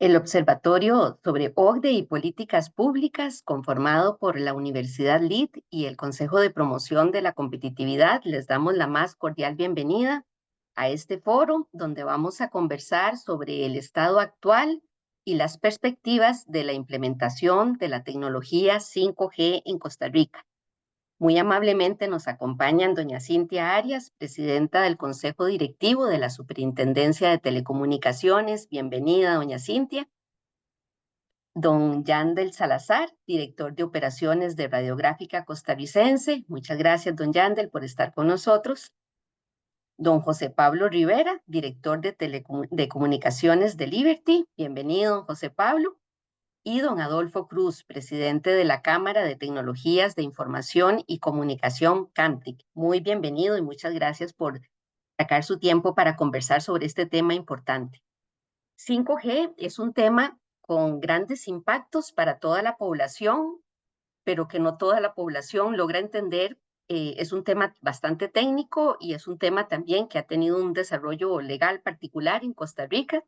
El Observatorio sobre OCDE y Políticas Públicas, conformado por la Universidad LID y el Consejo de Promoción de la Competitividad, les damos la más cordial bienvenida a este foro donde vamos a conversar sobre el estado actual y las perspectivas de la implementación de la tecnología 5G en Costa Rica. Muy amablemente nos acompañan doña Cintia Arias, presidenta del Consejo Directivo de la Superintendencia de Telecomunicaciones. Bienvenida, doña Cintia. Don Yandel Salazar, director de operaciones de Radiográfica Costarricense. Muchas gracias, don Yandel, por estar con nosotros. Don José Pablo Rivera, director de Comunicaciones de Liberty. Bienvenido, don José Pablo. Y don Adolfo Cruz, presidente de la Cámara de Tecnologías de Información y Comunicación, CAMTIC. Muy bienvenido y muchas gracias por sacar su tiempo para conversar sobre este tema importante. 5G es un tema con grandes impactos para toda la población, pero que no toda la población logra entender. Es un tema bastante técnico y es un tema también que ha tenido un desarrollo legal particular en Costa Rica.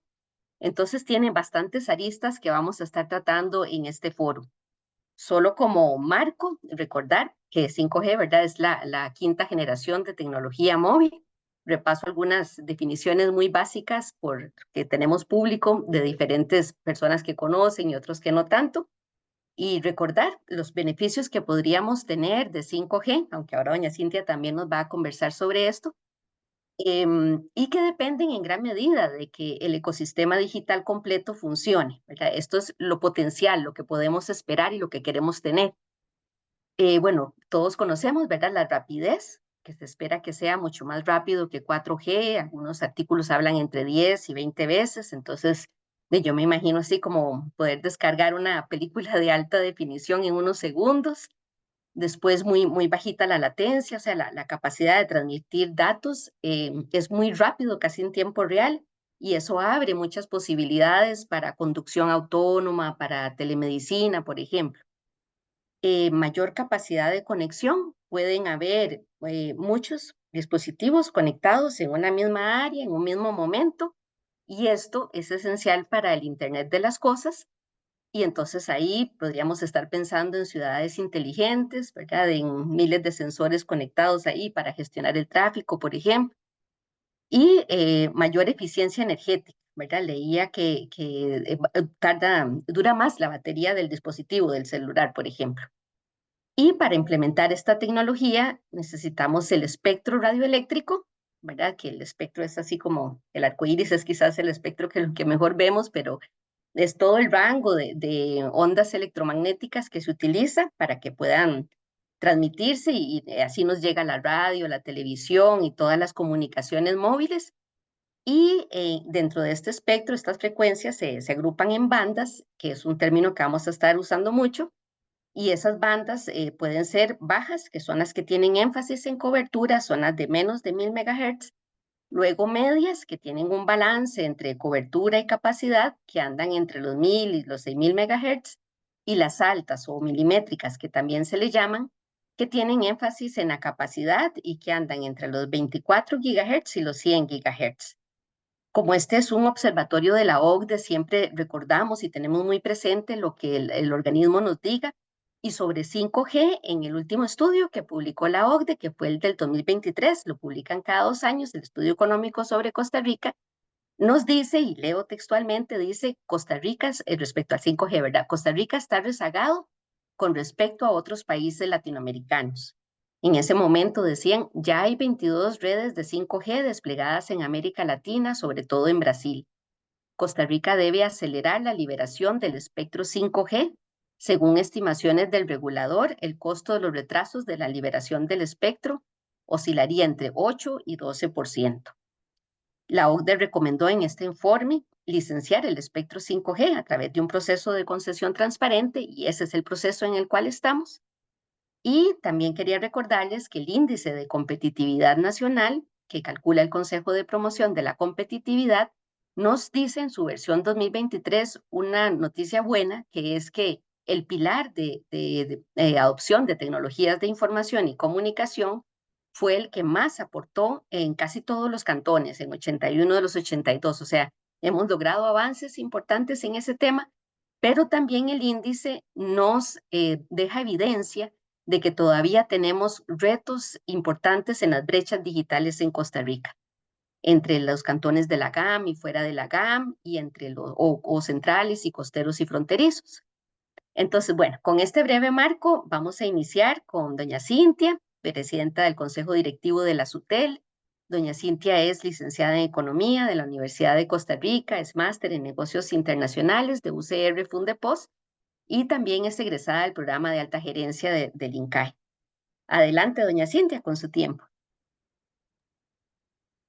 Entonces tiene bastantes aristas que vamos a estar tratando en este foro. Solo como marco, recordar que 5G, ¿verdad? Es la quinta generación de tecnología móvil. Repaso algunas definiciones muy básicas porque tenemos público de diferentes personas que conocen y otros que no tanto. Y recordar los beneficios que podríamos tener de 5G, aunque ahora doña Cintia también nos va a conversar sobre esto, y que dependen en gran medida de que el ecosistema digital completo funcione, ¿verdad? Esto es lo potencial, lo que podemos esperar y lo que queremos tener. Bueno, todos conocemos, ¿verdad? La rapidez, que se espera que sea mucho más rápido que 4G. Algunos artículos hablan entre 10 y 20 veces. Entonces, yo me imagino así como poder descargar una película de alta definición en unos segundos. Después, muy bajita la latencia, o sea, la capacidad de transmitir datos es muy rápido, casi en tiempo real. Y eso abre muchas posibilidades para conducción autónoma, para telemedicina, por ejemplo. Mayor capacidad de conexión. Pueden haber muchos dispositivos conectados en una misma área, en un mismo momento, y esto es esencial para el Internet de las cosas. Y entonces ahí podríamos estar pensando en ciudades inteligentes, ¿verdad? En miles de sensores conectados ahí para gestionar el tráfico, por ejemplo, y mayor eficiencia energética, ¿verdad? Leía que dura más la batería del dispositivo, del celular, por ejemplo. Y para implementar esta tecnología necesitamos el espectro radioeléctrico, ¿verdad? Que el espectro es así como el arco iris, es quizás el espectro que mejor vemos, pero es todo el rango de ondas electromagnéticas que se utiliza para que puedan transmitirse y así nos llega la radio, la televisión y todas las comunicaciones móviles. Y dentro de este espectro, estas frecuencias se agrupan en bandas, que es un término que vamos a estar usando mucho, y esas bandas pueden ser bajas, que son las que tienen énfasis en cobertura, son las de menos de 1000 MHz, luego medias, que tienen un balance entre cobertura y capacidad, que andan entre los 1000 y los 6000 MHz, y las altas o milimétricas, que también se le llaman, que tienen énfasis en la capacidad y que andan entre los 24 GHz y los 100 GHz. Como este es un observatorio de la OCDE, siempre recordamos y tenemos muy presente lo que el organismo nos diga. Y sobre 5G, en el último estudio que publicó la OCDE, que fue el del 2023, lo publican cada 2 años, el estudio económico sobre Costa Rica, nos dice, y leo textualmente, dice, Costa Rica, respecto al 5G, ¿verdad? Costa Rica está rezagado con respecto a otros países latinoamericanos. En ese momento decían, ya hay 22 redes de 5G desplegadas en América Latina, sobre todo en Brasil. Costa Rica debe acelerar la liberación del espectro 5G. Según estimaciones del regulador, el costo de los retrasos de la liberación del espectro oscilaría entre 8 y 12%. La OCDE recomendó en este informe licenciar el espectro 5G a través de un proceso de concesión transparente, y ese es el proceso en el cual estamos. Y también quería recordarles que el índice de competitividad nacional, que calcula el Consejo de Promoción de la Competitividad, nos dice en su versión 2023 una noticia buena, que es que el pilar de adopción de tecnologías de información y comunicación fue el que más aportó en casi todos los cantones, en 81 de los 82. O sea, hemos logrado avances importantes en ese tema, pero también el índice nos deja evidencia de que todavía tenemos retos importantes en las brechas digitales en Costa Rica, entre los cantones de la GAM y fuera de la GAM, y entre los o centrales y costeros y fronterizos. Entonces, bueno, con este breve marco vamos a iniciar con doña Cintia, presidenta del Consejo Directivo de la SUTEL. Doña Cintia es licenciada en Economía de la Universidad de Costa Rica, es máster en Negocios Internacionales de UCR Fundepos y también es egresada del programa de alta gerencia del INCAE. Adelante, doña Cintia, con su tiempo.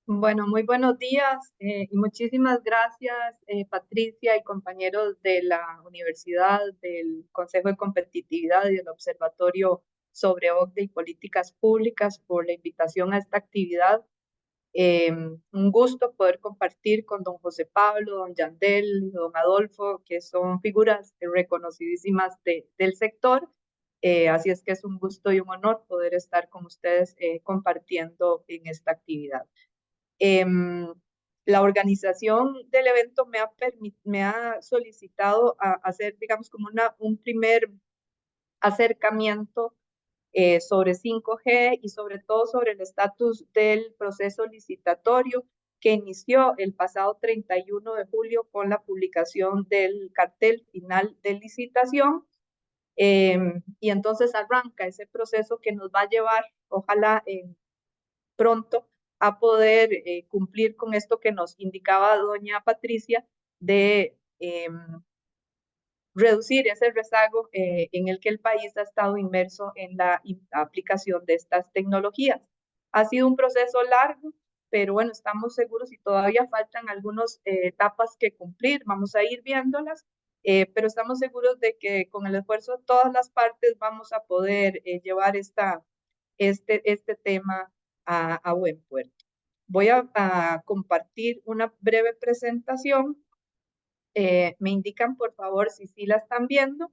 Bueno, muy buenos días y muchísimas gracias, Patricia y compañeros de la Universidad, del Consejo de Competitividad y del Observatorio sobre OCDE y Políticas Públicas por la invitación a esta actividad. Un gusto poder compartir con don José Pablo, don Yandel, don Adolfo, que son figuras reconocidísimas del sector. Así es que es un gusto y un honor poder estar con ustedes compartiendo en esta actividad. La organización del evento me ha solicitado a hacer, digamos, como un primer acercamiento sobre 5G y sobre todo sobre el estatus del proceso licitatorio que inició el pasado 31 de julio con la publicación del cartel final de licitación. Y entonces arranca ese proceso que nos va a llevar, ojalá pronto, a poder cumplir con esto que nos indicaba doña Patricia de reducir ese rezago en el que el país ha estado inmerso en la aplicación de estas tecnologías. Ha sido un proceso largo, pero bueno, estamos seguros y todavía faltan algunas etapas que cumplir, vamos a ir viéndolas, pero estamos seguros de que con el esfuerzo de todas las partes vamos a poder llevar este tema a buen puerto. Voy a compartir una breve presentación. Me indican, por favor, si sí la están viendo.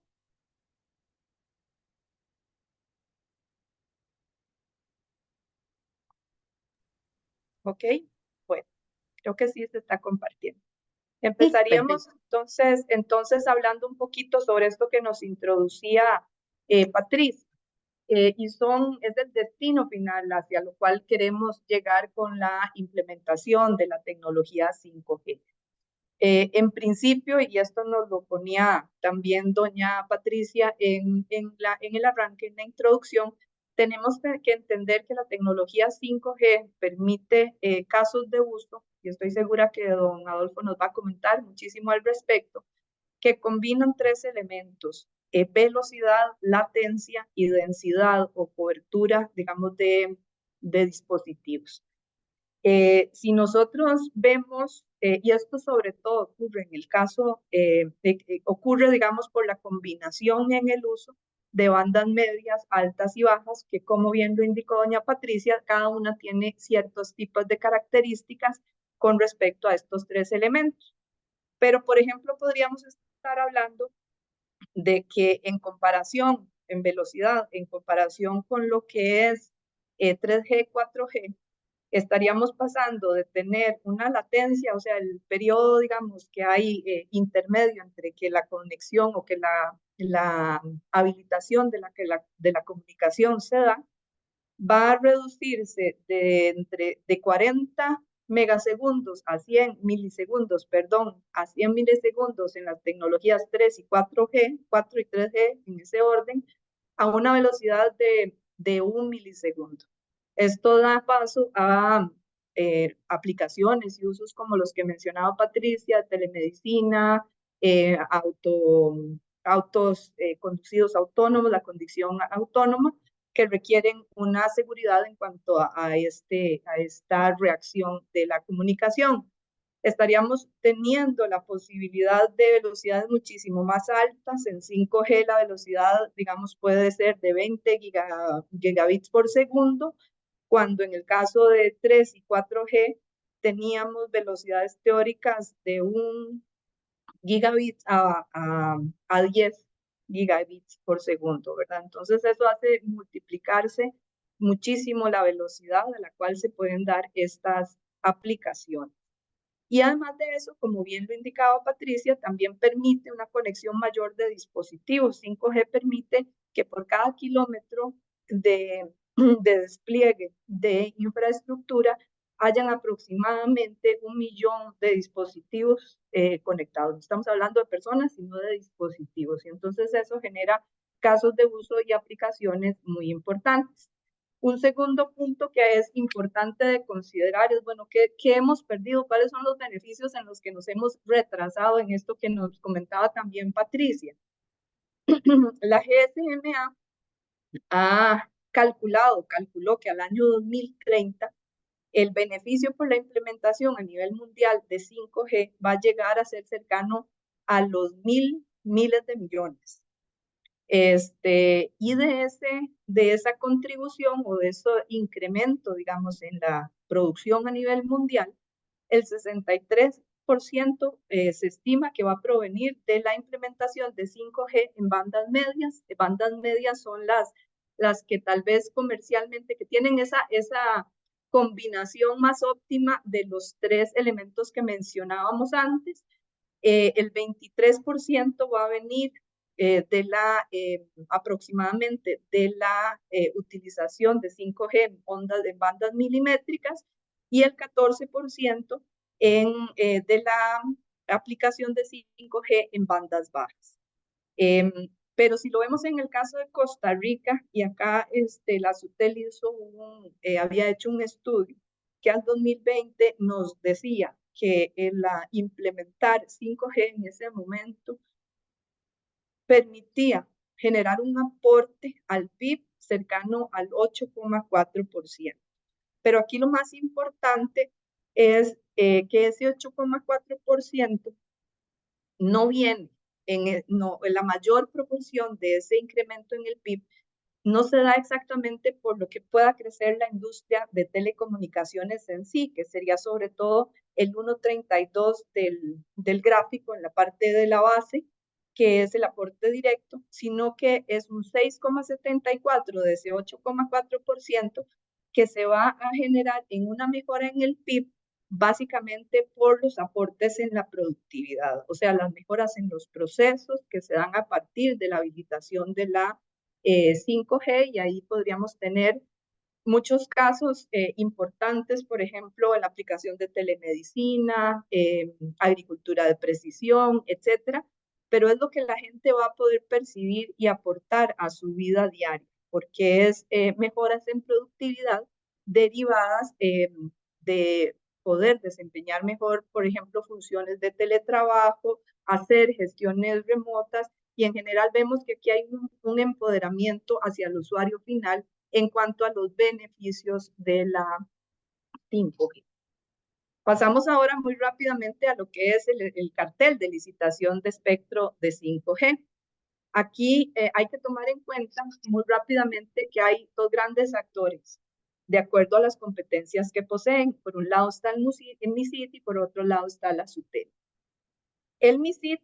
Ok, bueno, creo que sí se está compartiendo. Sí, perfecto. Empezaríamos entonces hablando un poquito sobre esto que nos introducía Patricia. Y es el destino final hacia lo cual queremos llegar con la implementación de la tecnología 5G. En principio, y esto nos lo ponía también doña Patricia en el arranque, en la introducción, tenemos que entender que la tecnología 5G permite casos de uso, y estoy segura que don Adolfo nos va a comentar muchísimo al respecto, que combinan tres elementos: velocidad, latencia y densidad o cobertura, digamos, de dispositivos. Si nosotros vemos, y esto sobre todo ocurre en el caso, ocurre, digamos, por la combinación en el uso de bandas medias, altas y bajas, que como bien lo indicó doña Patricia, cada una tiene ciertos tipos de características con respecto a estos tres elementos. Pero, por ejemplo, podríamos estar hablando de que en comparación, en velocidad, en comparación con lo que es 3G, 4G, estaríamos pasando de tener una latencia, o sea, el periodo, digamos, que hay intermedio entre que la conexión o que la habilitación de la comunicación se da, va a reducirse de 40 megasegundos a 100 milisegundos, perdón, a 100 milisegundos en las tecnologías 3 y 4G, 4 y 3G en ese orden, a una velocidad de 1 milisegundo. Esto da paso a aplicaciones y usos como los que mencionaba Patricia: telemedicina, autos conducidos autónomos, la conducción autónoma, que requieren una seguridad en cuanto a esta reacción de la comunicación. Estaríamos teniendo la posibilidad de velocidades muchísimo más altas. En 5G la velocidad, digamos, puede ser de 20 gigabits por segundo, cuando en el caso de 3 y 4G teníamos velocidades teóricas de 1 gigabit a 10 gigabits por segundo, ¿verdad? Entonces eso hace multiplicarse muchísimo la velocidad a la cual se pueden dar estas aplicaciones. Y además de eso, como bien lo indicaba Patricia, también permite una conexión mayor de dispositivos. 5G permite que por cada kilómetro de despliegue de infraestructura hayan aproximadamente 1 millón de dispositivos conectados. No estamos hablando de personas, sino de dispositivos. Y entonces eso genera casos de uso y aplicaciones muy importantes. Un segundo punto que es importante de considerar es, bueno, ¿qué hemos perdido? ¿Cuáles son los beneficios en los que nos hemos retrasado en esto que nos comentaba también Patricia? La GSMA calculó que al año 2030 el beneficio por la implementación a nivel mundial de 5G va a llegar a ser cercano a los miles de millones. Y de esa contribución o de ese incremento, digamos, en la producción a nivel mundial, el 63% se estima que va a provenir de la implementación de 5G en bandas medias. Bandas medias son las que tal vez comercialmente, que tienen esa combinación más óptima de los 3 elementos que mencionábamos antes. El 23% va a venir aproximadamente de la utilización de 5G en bandas milimétricas y el 14% de la aplicación de 5G en bandas bajas. Pero si lo vemos en el caso de Costa Rica, y acá la SUTEL había hecho un estudio que al 2020 nos decía que implementar 5G en ese momento permitía generar un aporte al PIB cercano al 8,4%. Pero aquí lo más importante es que ese 8,4% no viene en la mayor proporción de ese incremento en el PIB no se da exactamente por lo que pueda crecer la industria de telecomunicaciones en sí, que sería sobre todo el 1,32 del gráfico en la parte de la base, que es el aporte directo, sino que es un 6,74 de ese 8,4% que se va a generar en una mejora en el PIB, básicamente por los aportes en la productividad, o sea, las mejoras en los procesos que se dan a partir de la habilitación de la 5G, y ahí podríamos tener muchos casos importantes, por ejemplo, en la aplicación de telemedicina, agricultura de precisión, etcétera, pero es lo que la gente va a poder percibir y aportar a su vida diaria, porque es mejoras en productividad derivadas de poder desempeñar mejor, por ejemplo, funciones de teletrabajo, hacer gestiones remotas, y en general vemos que aquí hay un empoderamiento hacia el usuario final en cuanto a los beneficios de la 5G. Pasamos ahora muy rápidamente a lo que es el cartel de licitación de espectro de 5G. Aquí hay que tomar en cuenta muy rápidamente que hay 2 grandes actores, de acuerdo a las competencias que poseen. Por un lado está el MISIT y por otro lado está la SUTEL. El MISIT,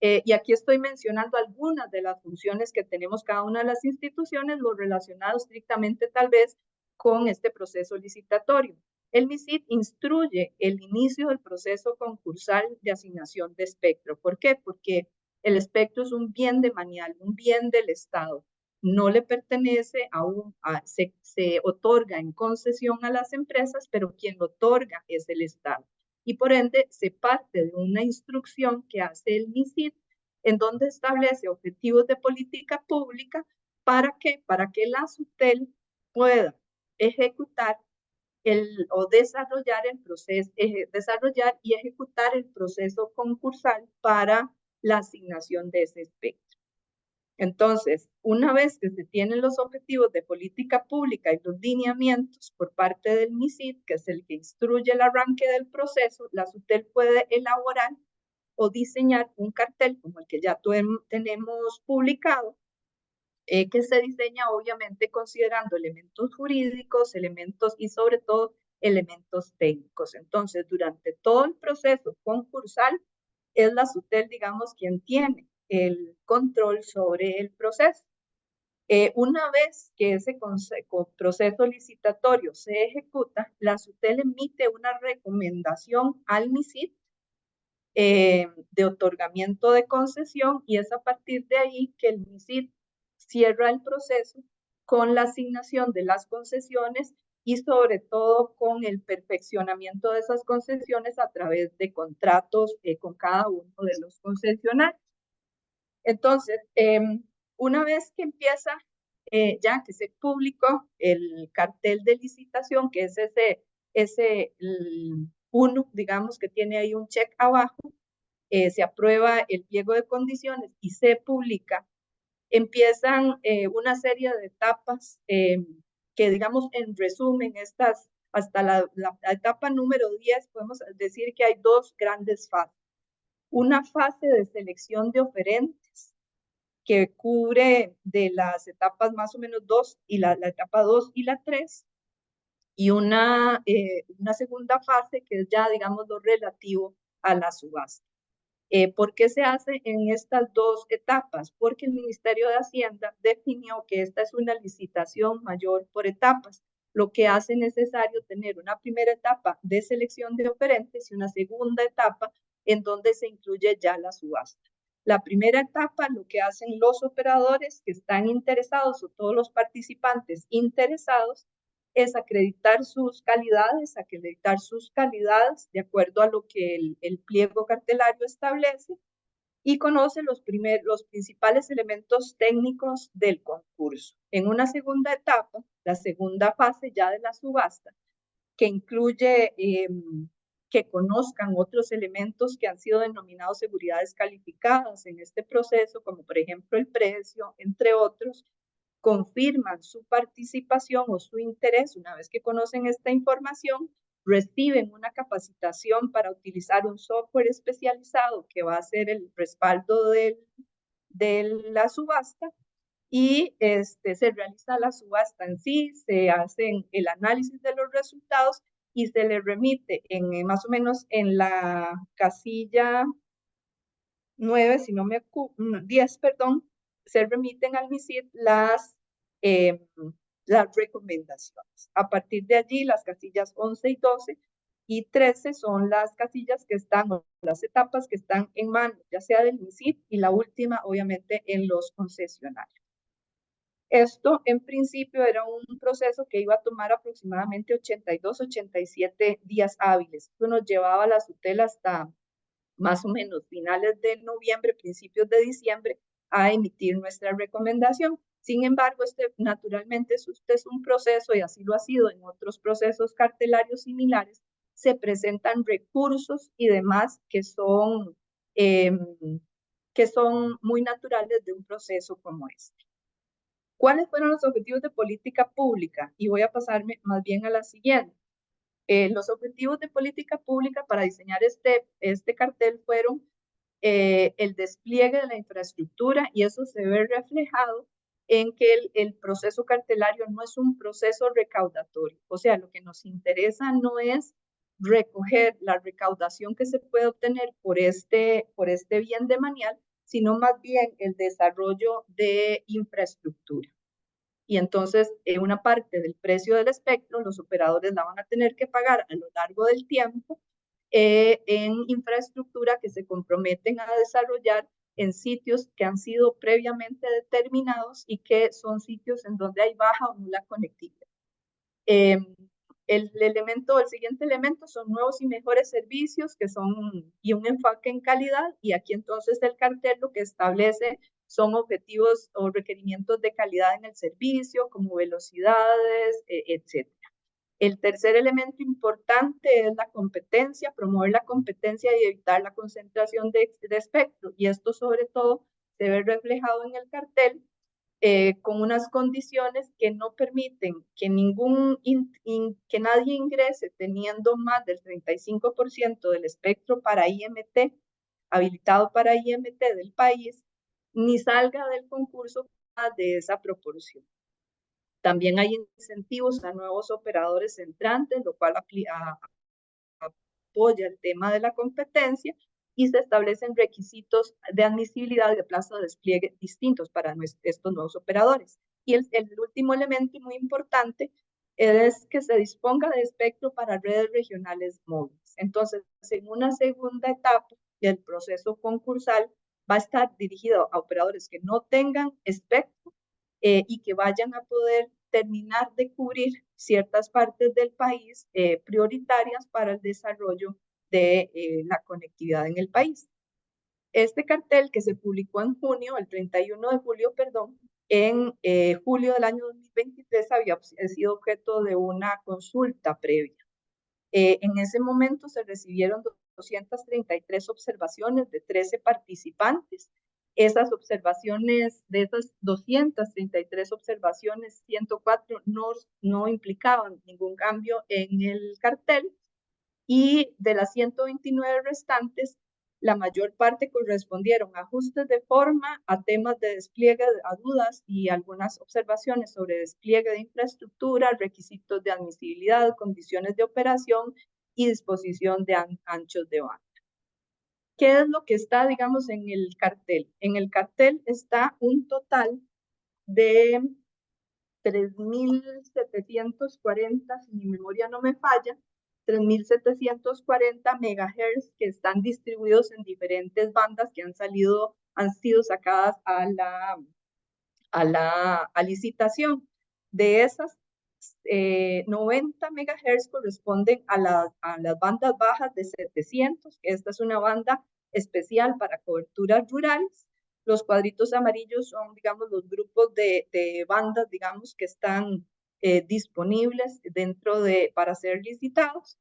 y aquí estoy mencionando algunas de las funciones que tenemos cada una de las instituciones, lo relacionado estrictamente tal vez con este proceso licitatorio. El MISIT instruye el inicio del proceso concursal de asignación de espectro. ¿Por qué? Porque el espectro es un bien demanial, un bien del Estado. No le pertenece se otorga en concesión a las empresas, pero quien lo otorga es el Estado. Y por ende se parte de una instrucción que hace el MISIT en donde establece objetivos de política pública. ¿Para qué? Para que la SUTEL pueda ejecutar o desarrollar el proceso, desarrollar y ejecutar el proceso concursal para la asignación de ese espectro. Entonces, una vez que se tienen los objetivos de política pública y los lineamientos por parte del MISIT, que es el que instruye el arranque del proceso, la SUTEL puede elaborar o diseñar un cartel como el que ya tenemos publicado, que se diseña obviamente considerando elementos jurídicos, elementos y sobre todo elementos técnicos. Entonces, durante todo el proceso concursal, es la SUTEL, digamos, quien tiene el control sobre el proceso. Una vez que ese proceso licitatorio se ejecuta, la SUTEL emite una recomendación al MISIT de otorgamiento de concesión, y es a partir de ahí que el MISIT cierra el proceso con la asignación de las concesiones y sobre todo con el perfeccionamiento de esas concesiones a través de contratos con cada uno de los concesionarios. Entonces, una vez que empieza, ya que se publicó el cartel de licitación, que es ese uno, digamos, que tiene ahí un check abajo, se aprueba el pliego de condiciones y se publica, empiezan una serie de etapas que, digamos, en resumen, hasta la etapa número 10, podemos decir que hay dos grandes fases. Una fase de selección de oferentes que cubre de las etapas más o menos 2 y la etapa 2 y la 3, y una segunda fase que es ya, digamos, lo relativo a la subasta. ¿Por qué se hace en estas dos etapas? Porque el Ministerio de Hacienda definió que esta es una licitación mayor por etapas, lo que hace necesario tener una primera etapa de selección de oferentes y una segunda etapa en donde se incluye ya la subasta. La primera etapa, lo que hacen los operadores que están interesados o todos los participantes interesados, es acreditar sus calidades de acuerdo a lo que el pliego cartelario establece, y conoce los principales elementos técnicos del concurso. En una segunda etapa, la segunda fase ya de la subasta, que incluye que conozcan otros elementos que han sido denominados seguridades calificadas en este proceso, como por ejemplo el precio, entre otros, confirman su participación o su interés. Una vez que conocen esta información, reciben una capacitación para utilizar un software especializado que va a ser el respaldo de la subasta, y se realiza la subasta en sí, se hace el análisis de los resultados y se le remite más o menos en la casilla 9, si no me 10, perdón, se remiten al MISID eh, las recomendaciones. A partir de allí, las casillas 11 y 12 y 13 son las casillas que están, las etapas que están en manos, ya sea del MISID, y la última, obviamente, en los concesionarios. Esto, en principio, era un proceso que iba a tomar aproximadamente 82, 87 días hábiles. Esto nos llevaba a la SUTEL hasta más o menos finales de noviembre, principios de diciembre, a emitir nuestra recomendación. Sin embargo, naturalmente es un proceso, y así lo ha sido en otros procesos cartelarios similares, se presentan recursos y demás que son muy naturales de un proceso como este. ¿Cuáles fueron los objetivos de política pública? Y voy a pasarme más bien a la siguiente. Los objetivos de política pública para diseñar este cartel fueron el despliegue de la infraestructura, y eso se ve reflejado en que el proceso cartelario no es un proceso recaudatorio. O sea, lo que nos interesa no es recoger la recaudación que se puede obtener por este bien demanial, sino más bien el desarrollo de infraestructura. Y entonces, una parte del precio del espectro, los operadores la van a tener que pagar a lo largo del tiempo en infraestructura que se comprometen a desarrollar en sitios que han sido previamente determinados y que son sitios en donde hay baja o nula conectividad. El siguiente elemento son nuevos y mejores servicios y un enfoque en calidad, y aquí entonces el cartel lo que establece son objetivos o requerimientos de calidad en el servicio, como velocidades, etc. El tercer elemento importante es la competencia, promover la competencia y evitar la concentración de espectro, y esto sobre todo se ve reflejado en el cartel con unas condiciones que no permiten que que nadie ingrese teniendo más del 35% del espectro para IMT, habilitado para IMT del país, ni salga del concurso más de esa proporción. También hay incentivos a nuevos operadores entrantes, lo cual apoya el tema de la competencia, y se establecen requisitos de admisibilidad de plazo de despliegue distintos para estos nuevos operadores. Y el último elemento muy importante es que se disponga de espectro para redes regionales móviles. Entonces, en una segunda etapa del proceso concursal, va a estar dirigido a operadores que no tengan espectro y que vayan a poder terminar de cubrir ciertas partes del país prioritarias para el desarrollo de la conectividad en el país. Este cartel que se publicó en junio, el 31 de julio, perdón, en julio del año 2023 había sido objeto de una consulta previa. En ese momento se recibieron 233 observaciones de 13 participantes. Esas observaciones, de esas 233 observaciones, 104 no implicaban ningún cambio en el cartel y de las 129 restantes, la mayor parte correspondieron a ajustes de forma, a temas de despliegue, a dudas y algunas observaciones sobre despliegue de infraestructura, requisitos de admisibilidad, condiciones de operación y disposición de anchos de banda. ¿Qué es lo que está, digamos, en el cartel? En el cartel está un total de 3.740, si mi memoria no me falla, 3.740 megahertz que están distribuidos en diferentes bandas que han sido sacadas a licitación. De esas, 90 megahertz corresponden a las bandas bajas de 700. Esta es una banda especial para coberturas rurales. Los cuadritos amarillos son, digamos, los grupos de bandas, digamos, que están disponibles para ser licitados.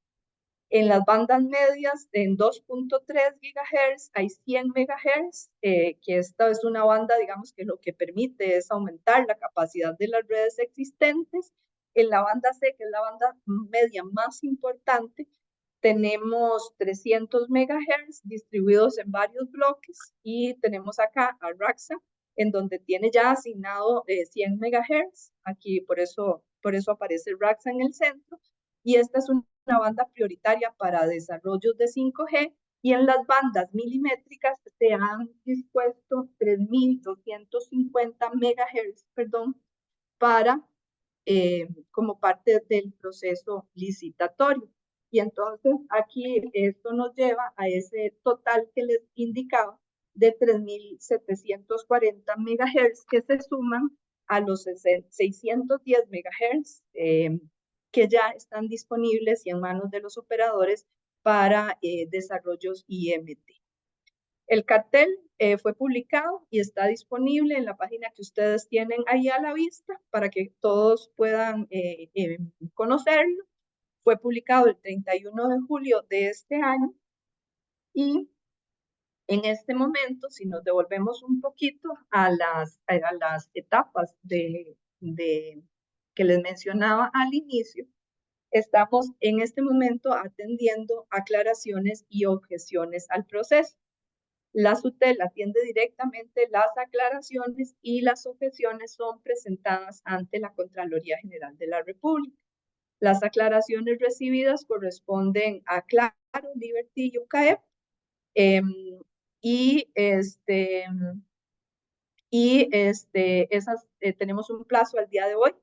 En las bandas medias, en 2.3 GHz, hay 100 MHz, que esta es una banda, digamos, que lo que permite es aumentar la capacidad de las redes existentes. En la banda C, que es la banda media más importante, tenemos 300 MHz distribuidos en varios bloques y tenemos acá a RAXA, en donde tiene ya asignado 100 MHz. Aquí por eso aparece RAXA en el centro. Y esta es una banda prioritaria para desarrollos de 5G y en las bandas milimétricas se han dispuesto 3.250 MHz, para como parte del proceso licitatorio. Y entonces aquí esto nos lleva a ese total que les indicaba de 3.740 MHz que se suman a los 610 MHz que ya están disponibles y en manos de los operadores para desarrollos IMT. El cartel fue publicado y está disponible en la página que ustedes tienen ahí a la vista para que todos puedan conocerlo. Fue publicado el 31 de julio de este año y en este momento, si nos devolvemos un poquito a las etapas que les mencionaba al inicio, estamos en este momento atendiendo aclaraciones y objeciones al proceso. La SUTEL atiende directamente las aclaraciones y las objeciones son presentadas ante la Contraloría General de la República. Las aclaraciones recibidas corresponden a Claro, Liberty y UCAEP tenemos un plazo al día de hoy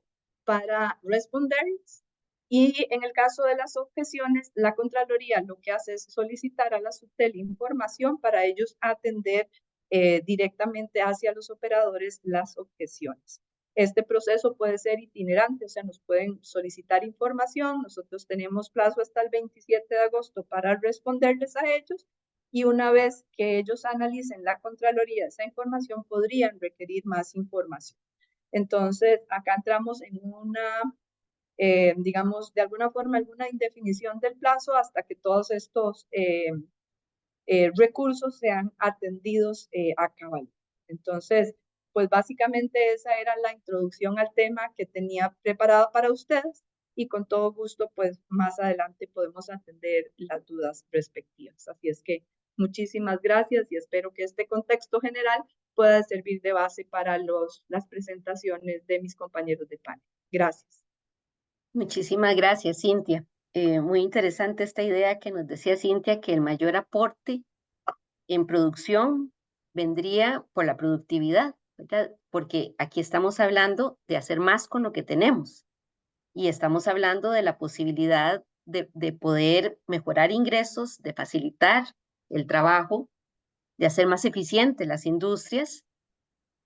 para responderles. Y en el caso de las objeciones, la Contraloría lo que hace es solicitar a la SUTEL información para ellos atender directamente hacia los operadores las objeciones. Este proceso puede ser itinerante, o sea, nos pueden solicitar información, nosotros tenemos plazo hasta el 27 de agosto para responderles a ellos y una vez que ellos analicen la Contraloría esa información, podrían requerir más información. Entonces, acá entramos en una, digamos, de alguna forma, alguna indefinición del plazo hasta que todos estos recursos sean atendidos a cabalidad. Entonces, pues básicamente esa era la introducción al tema que tenía preparada para ustedes y con todo gusto, pues más adelante podemos atender las dudas respectivas. Así es que muchísimas gracias y espero que este contexto general pueda servir de base para las presentaciones de mis compañeros de panel. Gracias. Muchísimas gracias, Cintia. Muy interesante esta idea que nos decía Cintia, que el mayor aporte en producción vendría por la productividad, ¿verdad? Porque aquí estamos hablando de hacer más con lo que tenemos y estamos hablando de la posibilidad de poder mejorar ingresos, de facilitar el trabajo, de hacer más eficientes las industrias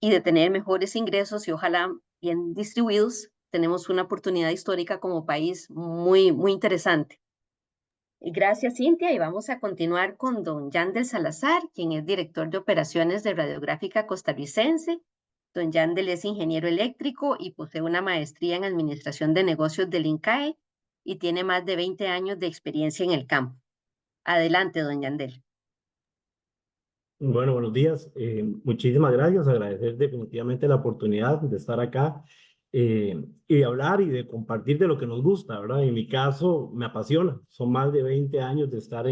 y de tener mejores ingresos y ojalá bien distribuidos. Tenemos una oportunidad histórica como país muy, muy interesante. Y gracias, Cintia, y vamos a continuar con don Yandel Salazar, quien es director de operaciones de Radiográfica Costarricense. Don Yandel es ingeniero eléctrico y posee una maestría en Administración de Negocios del INCAE y tiene más de 20 años de experiencia en el campo. Adelante, don Yandel. Bueno, buenos días. Muchísimas gracias. Agradecer definitivamente la oportunidad de estar acá y de hablar y de compartir de lo que nos gusta, ¿verdad? En mi caso, me apasiona. Son más de 20 años de estar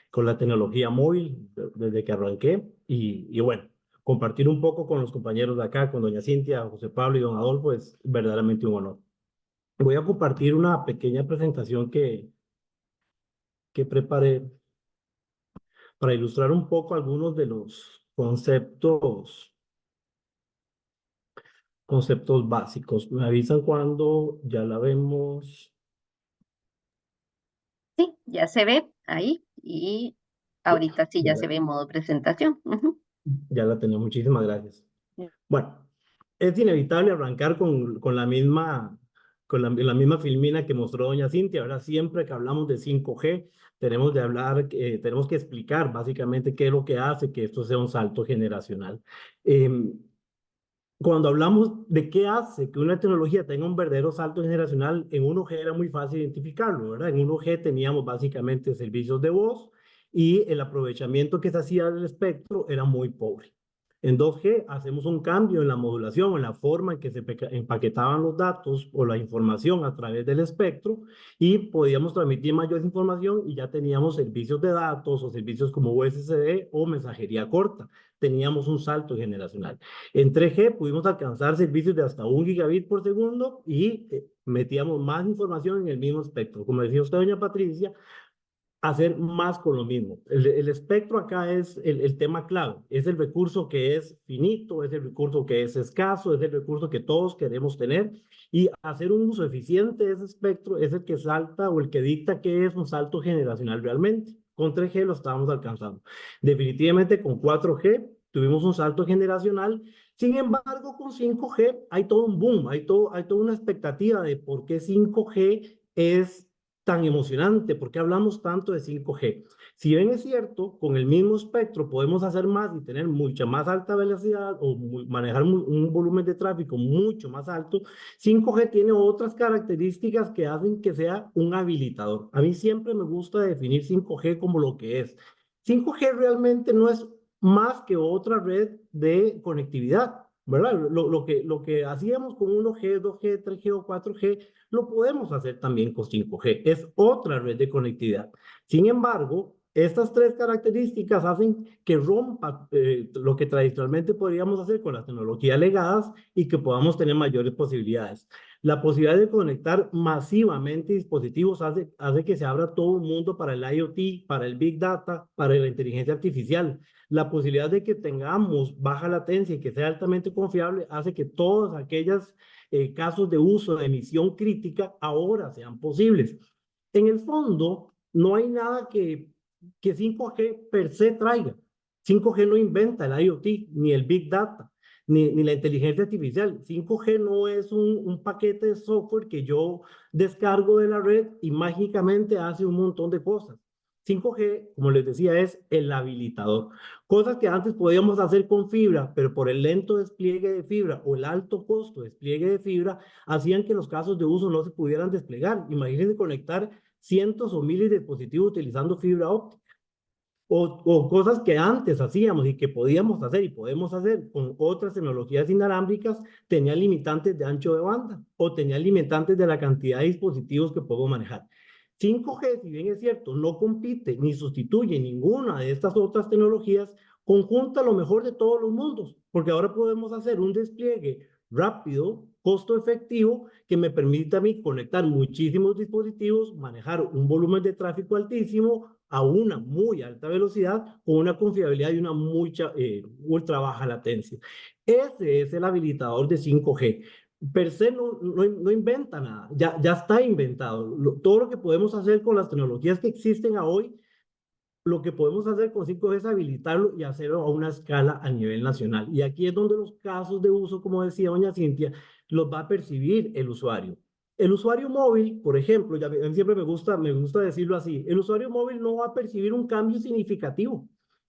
con la tecnología móvil desde que arranqué y bueno, compartir un poco con los compañeros de acá, con doña Cintia, José Pablo y don Adolfo es verdaderamente un honor. Voy a compartir una pequeña presentación que preparé para ilustrar un poco algunos de los conceptos básicos. Me avisan cuando ya la vemos. Sí, ya se ve ahí y ahorita sí ya Ya, se ve en modo presentación. Ujú. ya la tenía. Muchísimas gracias. Bueno, es inevitable arrancar con la misma filmina que mostró doña Cintia. Ahora, siempre que hablamos de 5G, tenemos que explicar básicamente qué es lo que hace que esto sea un salto generacional. Em, Cuando hablamos de qué hace que una tecnología tenga un verdadero salto generacional, en 1G era muy fácil identificarlo, ¿verdad? En 1G teníamos básicamente servicios de voz y el aprovechamiento que se hacía del espectro era muy pobre. En 2G hacemos un cambio en la modulación, en la forma en que se empaquetaban los datos o la información a través del espectro y podíamos transmitir mayor información y ya teníamos servicios de datos o servicios como USSD o mensajería corta. Teníamos un salto generacional. En 3G pudimos alcanzar servicios de hasta 1 gigabit por segundo y metíamos más información en el mismo espectro. Como decía usted, doña Patricia, hacer más con lo mismo. El espectro acá es el tema clave. Es el recurso que es finito, es el recurso que es escaso, es el recurso que todos queremos tener. Y hacer un uso eficiente de ese espectro es el que salta o el que dicta que es un salto generacional realmente. Con 3G lo estábamos alcanzando. Definitivamente con 4G tuvimos un salto generacional. Sin embargo, con 5G hay todo un boom, hay toda una expectativa de por qué 5G es tan emocionante, por qué hablamos tanto de 5G. Si bien es cierto, con el mismo espectro podemos hacer más y tener mucha más alta velocidad o manejar un volumen de tráfico mucho más alto, 5G tiene otras características que hacen que sea un habilitador. A mí siempre me gusta definir 5G como lo que es. 5G realmente no es más que otra red de conectividad, ¿verdad? Lo que hacíamos con 1G, 2G, 3G o 4G, lo podemos hacer también con 5G. Es otra red de conectividad. Sin embargo, estas tres características hacen que rompa lo que tradicionalmente podríamos hacer con las tecnologías legadas y que podamos tener mayores posibilidades. La posibilidad de conectar masivamente dispositivos hace que se abra todo un mundo para el IoT, para el Big Data, para la inteligencia artificial. La posibilidad de que tengamos baja latencia y que sea altamente confiable hace que todas aquellas casos de uso de emisión crítica ahora sean posibles. En el fondo, no hay nada que 5G per se traiga. 5G no inventa el IoT, ni el Big Data, ni la inteligencia artificial. 5G no es un paquete de software que yo descargo de la red y mágicamente hace un montón de cosas. 5G, como les decía, es el habilitador. Cosas que antes podíamos hacer con fibra, pero por el lento despliegue de fibra o el alto costo de despliegue de fibra, hacían que los casos de uso no se pudieran desplegar. Imagínense conectar cientos o miles de dispositivos utilizando fibra óptica. O cosas que antes hacíamos y que podíamos hacer y podemos hacer con otras tecnologías inalámbricas, tenían limitantes de ancho de banda o tenían limitantes de la cantidad de dispositivos que puedo manejar. 5G, si bien es cierto, no compite ni sustituye ninguna de estas otras tecnologías, conjunta lo mejor de todos los mundos, porque ahora podemos hacer un despliegue rápido, costo efectivo, que me permite a mí conectar muchísimos dispositivos, manejar un volumen de tráfico altísimo, a una muy alta velocidad con una confiabilidad y una ultra baja latencia. Ese es el habilitador de 5G. Per se no inventa nada, ya está inventado. Todo lo que podemos hacer con las tecnologías que existen hoy, lo que podemos hacer con 5G es habilitarlo y hacerlo a una escala a nivel nacional. Y aquí es donde los casos de uso, como decía doña Cintia, los va a percibir el usuario. El usuario móvil, por ejemplo, ya siempre me gusta decirlo así, el usuario móvil no va a percibir un cambio significativo.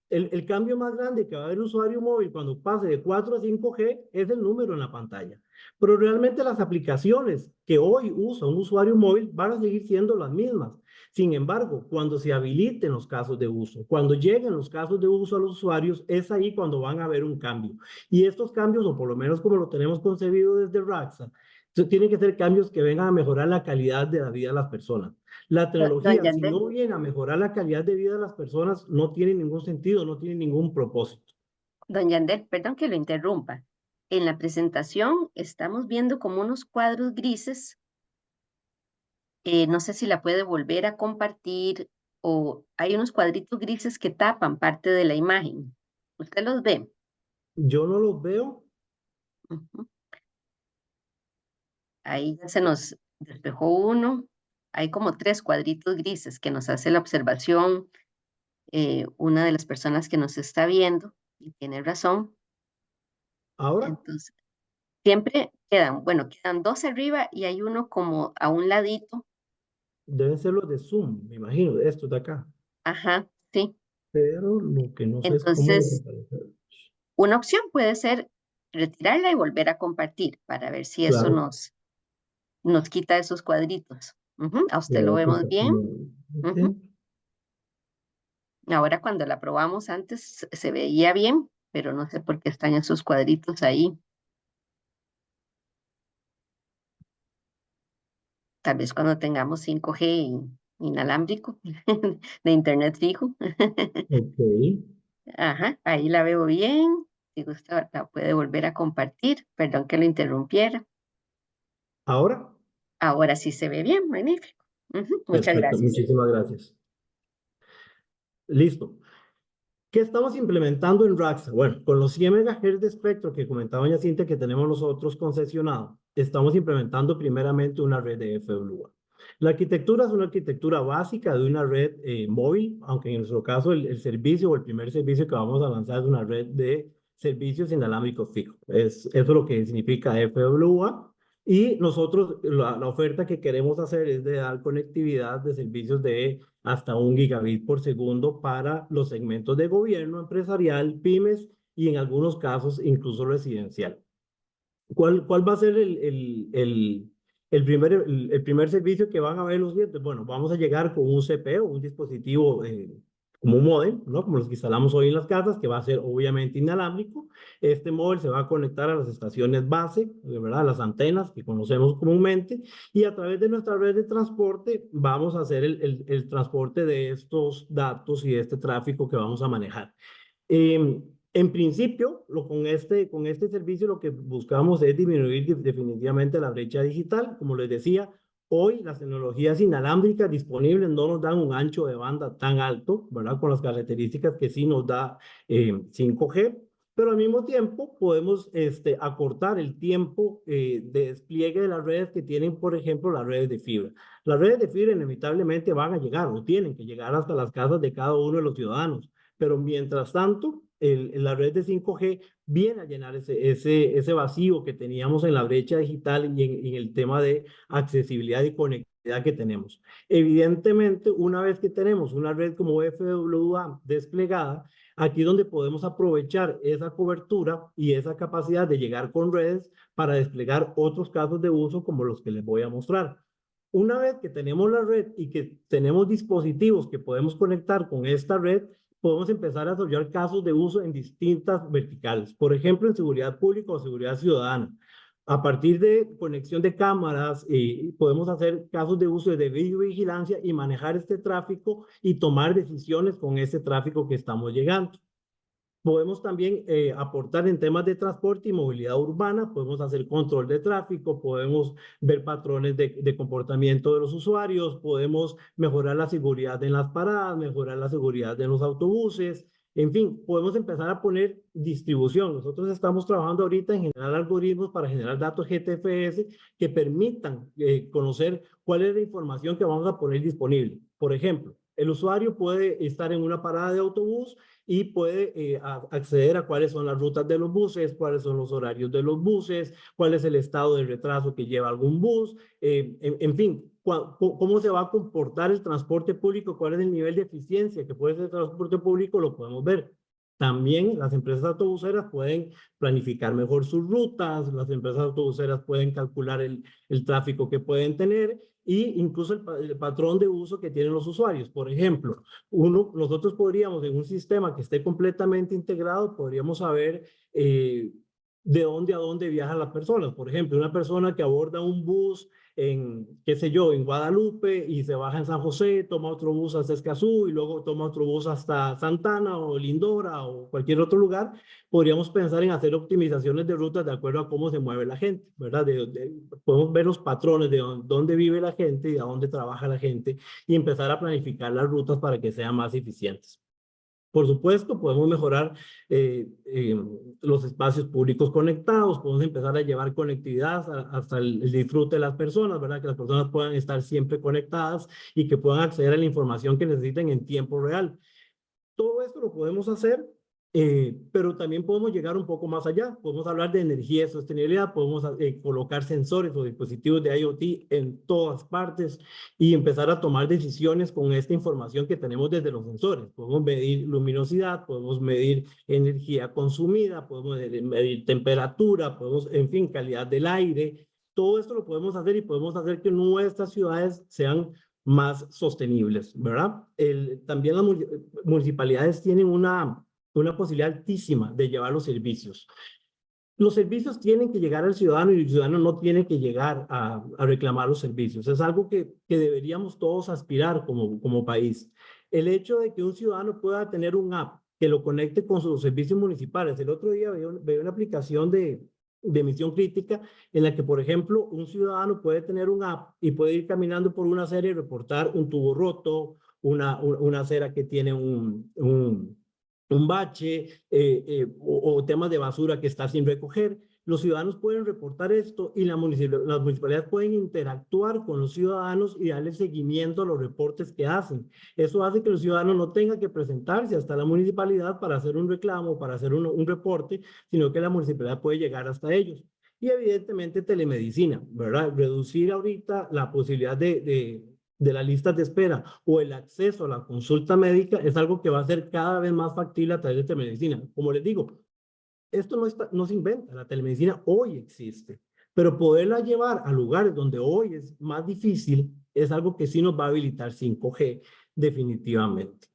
El cambio más grande que va a haber el usuario móvil cuando pase de 4 a 5G es el número en la pantalla. Pero realmente las aplicaciones que hoy usa un usuario móvil van a seguir siendo las mismas. Sin embargo, cuando se habiliten los casos de uso, cuando lleguen los casos de uso a los usuarios, es ahí cuando van a haber un cambio. Y estos cambios, o por lo menos como lo tenemos concebido desde Raxa, tienen que ser cambios que vengan a mejorar la calidad de la vida de las personas. La Don tecnología, si Yandel, no viene a mejorar la calidad de vida de las personas, no tiene ningún sentido, no tiene ningún propósito. don Yandel, perdón que lo interrumpa. En la presentación estamos viendo como unos cuadros grises. No sé si la puede volver a compartir o hay unos cuadritos grises que tapan parte de la imagen. ¿Usted los ve? Yo no los veo. Ujú. Ahí ya se nos despejó uno. Hay como tres cuadritos grises que nos hace la observación una de las personas que nos está viendo y tiene razón. Ahora Entonces, siempre quedan, bueno, quedan dos arriba y hay uno como a un ladito. deben ser los de Zoom, me imagino, de estos de acá. Ajá, sí. Pero lo que no sé es cómo Entonces, desaparecer. una opción puede ser retirarla y volver a compartir para ver si eso Claro, nos quita esos cuadritos. Ujú, a usted lo creo que vemos está bien. como... Ujú. Ahora cuando la probamos antes se veía bien, pero no sé por qué están esos cuadritos ahí. Tal vez cuando tengamos 5G inalámbrico de internet fijo. Ok. Ajá, ahí la veo bien. Si gusta, la puede volver a compartir. Perdón que lo interrumpiera. Ahora, Ahora sí se ve bien, magnífico. Ujú, muchas perfecto, gracias. muchísimas gracias. Listo. ¿Qué estamos implementando en Raxa? Bueno, con los 100 MHz de espectro que comentaba doña Cintia que tenemos nosotros concesionados, estamos implementando primeramente una red de FWA. La arquitectura es una arquitectura básica de una red móvil, aunque en nuestro caso el servicio o el primer servicio que vamos a lanzar es una red de servicios inalámbricos fijos. Eso es lo que significa FWA. Y nosotros, la oferta que queremos hacer es de dar conectividad de servicios de hasta 1 gigabit por segundo para los segmentos de gobierno, empresarial, pymes y en algunos casos incluso residencial. ¿Cuál va a ser el primer servicio que van a ver los clientes? Bueno, vamos a llegar con un CPO, un dispositivo como un módem, ¿no? Como los que instalamos hoy en las casas, que va a ser obviamente inalámbrico. Este módem se va a conectar a las estaciones base, ¿verdad? Las antenas que conocemos comúnmente, y a través de nuestra red de transporte vamos a hacer el transporte de estos datos y de este tráfico que vamos a manejar. En principio, con este servicio lo que buscamos es disminuir definitivamente la brecha digital. Como les decía, hoy las tecnologías inalámbricas disponibles no nos dan un ancho de banda tan alto, ¿verdad? Con las características que sí nos da 5G, pero al mismo tiempo podemos acortar el tiempo de despliegue de las redes que tienen, por ejemplo, las redes de fibra. Las redes de fibra inevitablemente van a llegar o tienen que llegar hasta las casas de cada uno de los ciudadanos. Pero mientras tanto, la red de 5G viene a llenar ese vacío que teníamos en la brecha digital y en el tema de accesibilidad y conectividad que tenemos. Evidentemente, una vez que tenemos una red como FWA desplegada, aquí es donde podemos aprovechar esa cobertura y esa capacidad de llegar con redes para desplegar otros casos de uso como los que les voy a mostrar. Una vez que tenemos la red y que tenemos dispositivos que podemos conectar con esta red, podemos empezar a desarrollar casos de uso en distintas verticales. Por ejemplo, en seguridad pública o seguridad ciudadana. A partir de conexión de cámaras, podemos hacer casos de uso de videovigilancia y manejar este tráfico y tomar decisiones con ese tráfico que estamos llegando. Podemos también aportar en temas de transporte y movilidad urbana, podemos hacer control de tráfico, podemos ver patrones de comportamiento de los usuarios, podemos mejorar la seguridad en las paradas, mejorar la seguridad en los autobuses, en fin, podemos empezar a poner distribución. Nosotros estamos trabajando ahorita en generar algoritmos para generar datos GTFS que permitan conocer cuál es la información que vamos a poner disponible. Por ejemplo, el usuario puede estar en una parada de autobús y puede acceder a cuáles son las rutas de los buses, cuáles son los horarios de los buses, cuál es el estado de retraso que lleva algún bus, en fin, cómo se va a comportar el transporte público, cuál es el nivel de eficiencia que puede ser el transporte público, lo podemos ver. También las empresas autobuseras pueden planificar mejor sus rutas, las empresas autobuseras pueden calcular el tráfico que pueden tener e incluso el patrón de uso que tienen los usuarios. Por ejemplo, nosotros podríamos, en un sistema que esté completamente integrado, podríamos saber de dónde a dónde viajan las personas. Por ejemplo, una persona que aborda un bus en, qué sé yo, en Guadalupe y se baja en San José, toma otro bus hasta Escazú y luego toma otro bus hasta Santana o Lindora o cualquier otro lugar, podríamos pensar en hacer optimizaciones de rutas de acuerdo a cómo se mueve la gente, ¿verdad? Podemos ver los patrones de dónde vive la gente y a dónde trabaja la gente y empezar a planificar las rutas para que sean más eficientes. Por supuesto, podemos mejorar los espacios públicos conectados, podemos empezar a llevar conectividad hasta el disfrute de las personas, ¿verdad? Que las personas puedan estar siempre conectadas y que puedan acceder a la información que necesiten en tiempo real. Todo esto lo podemos hacer, pero también podemos llegar un poco más allá. Podemos hablar de energía y sostenibilidad, podemos colocar sensores o dispositivos de IoT en todas partes y empezar a tomar decisiones con esta información que tenemos desde los sensores. Podemos medir luminosidad, podemos medir energía consumida, podemos medir temperatura, podemos, en fin, calidad del aire. Todo esto lo podemos hacer y podemos hacer que nuestras ciudades sean más sostenibles, ¿verdad? También las municipalidades tienen una posibilidad altísima de llevar los servicios. Los servicios tienen que llegar al ciudadano y el ciudadano no tiene que llegar a reclamar los servicios. Es algo que deberíamos todos aspirar como país. El hecho de que un ciudadano pueda tener un app que lo conecte con sus servicios municipales. El otro día veía una aplicación de emisión crítica en la que, por ejemplo, un ciudadano puede tener un app y puede ir caminando por una acera y reportar un tubo roto, una acera que tiene un bache o temas de basura que está sin recoger. Los ciudadanos pueden reportar esto y las municipalidades pueden interactuar con los ciudadanos y darle seguimiento a los reportes que hacen. Eso hace que los ciudadanos no tengan que presentarse hasta la municipalidad para hacer un reclamo, para hacer un reporte, sino que la municipalidad puede llegar hasta ellos. Y evidentemente telemedicina, ¿verdad? Reducir ahorita la posibilidad de las listas de espera o el acceso a la consulta médica es algo que va a ser cada vez más factible a través de telemedicina. Como les digo, esto no se inventa, la telemedicina hoy existe, pero poderla llevar a lugares donde hoy es más difícil es algo que sí nos va a habilitar 5G definitivamente.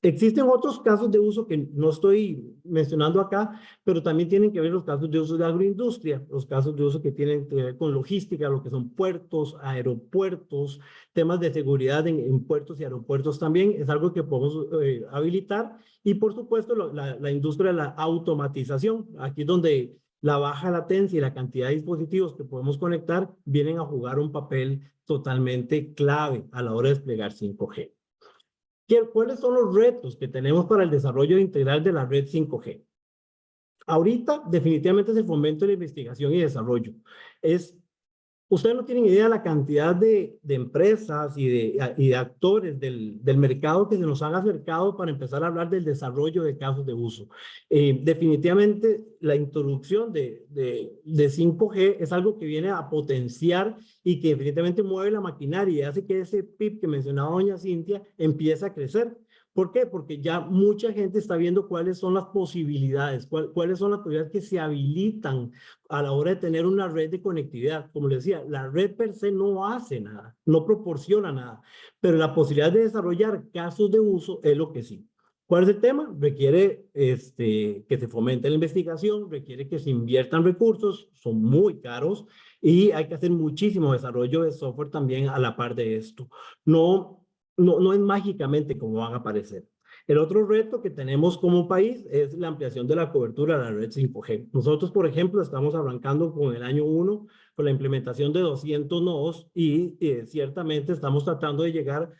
Existen otros casos de uso que no estoy mencionando acá, pero también tienen que ver los casos de uso de agroindustria, los casos de uso que tienen que ver con logística, lo que son puertos, aeropuertos, temas de seguridad en puertos y aeropuertos también, es algo que podemos habilitar. Y por supuesto, la industria de la automatización, aquí es donde la baja latencia y la cantidad de dispositivos que podemos conectar vienen a jugar un papel totalmente clave a la hora de desplegar 5G. ¿Cuáles son los retos que tenemos para el desarrollo integral de la red 5G? Ahorita definitivamente es el fomento de la investigación y desarrollo. Ustedes no tienen idea de la cantidad de empresas y de actores del mercado que se nos han acercado para empezar a hablar del desarrollo de casos de uso. Definitivamente la introducción de 5G es algo que viene a potenciar y que definitivamente mueve la maquinaria y hace que ese PIB que mencionaba doña Cintia empiece a crecer. ¿Por qué? Porque ya mucha gente está viendo cuáles son las posibilidades, cuáles son las posibilidades que se habilitan a la hora de tener una red de conectividad. Como les decía, la red per se no hace nada, no proporciona nada, pero la posibilidad de desarrollar casos de uso es lo que sí. ¿Cuál es el tema? Requiere que se fomente la investigación, requiere que se inviertan recursos, son muy caros y hay que hacer muchísimo desarrollo de software también a la par de esto. No es mágicamente como van a aparecer. El otro reto que tenemos como país es la ampliación de la cobertura de la red 5G. Nosotros, por ejemplo, estamos arrancando con el año 1 con la implementación de 200 nodos y ciertamente estamos tratando de llegar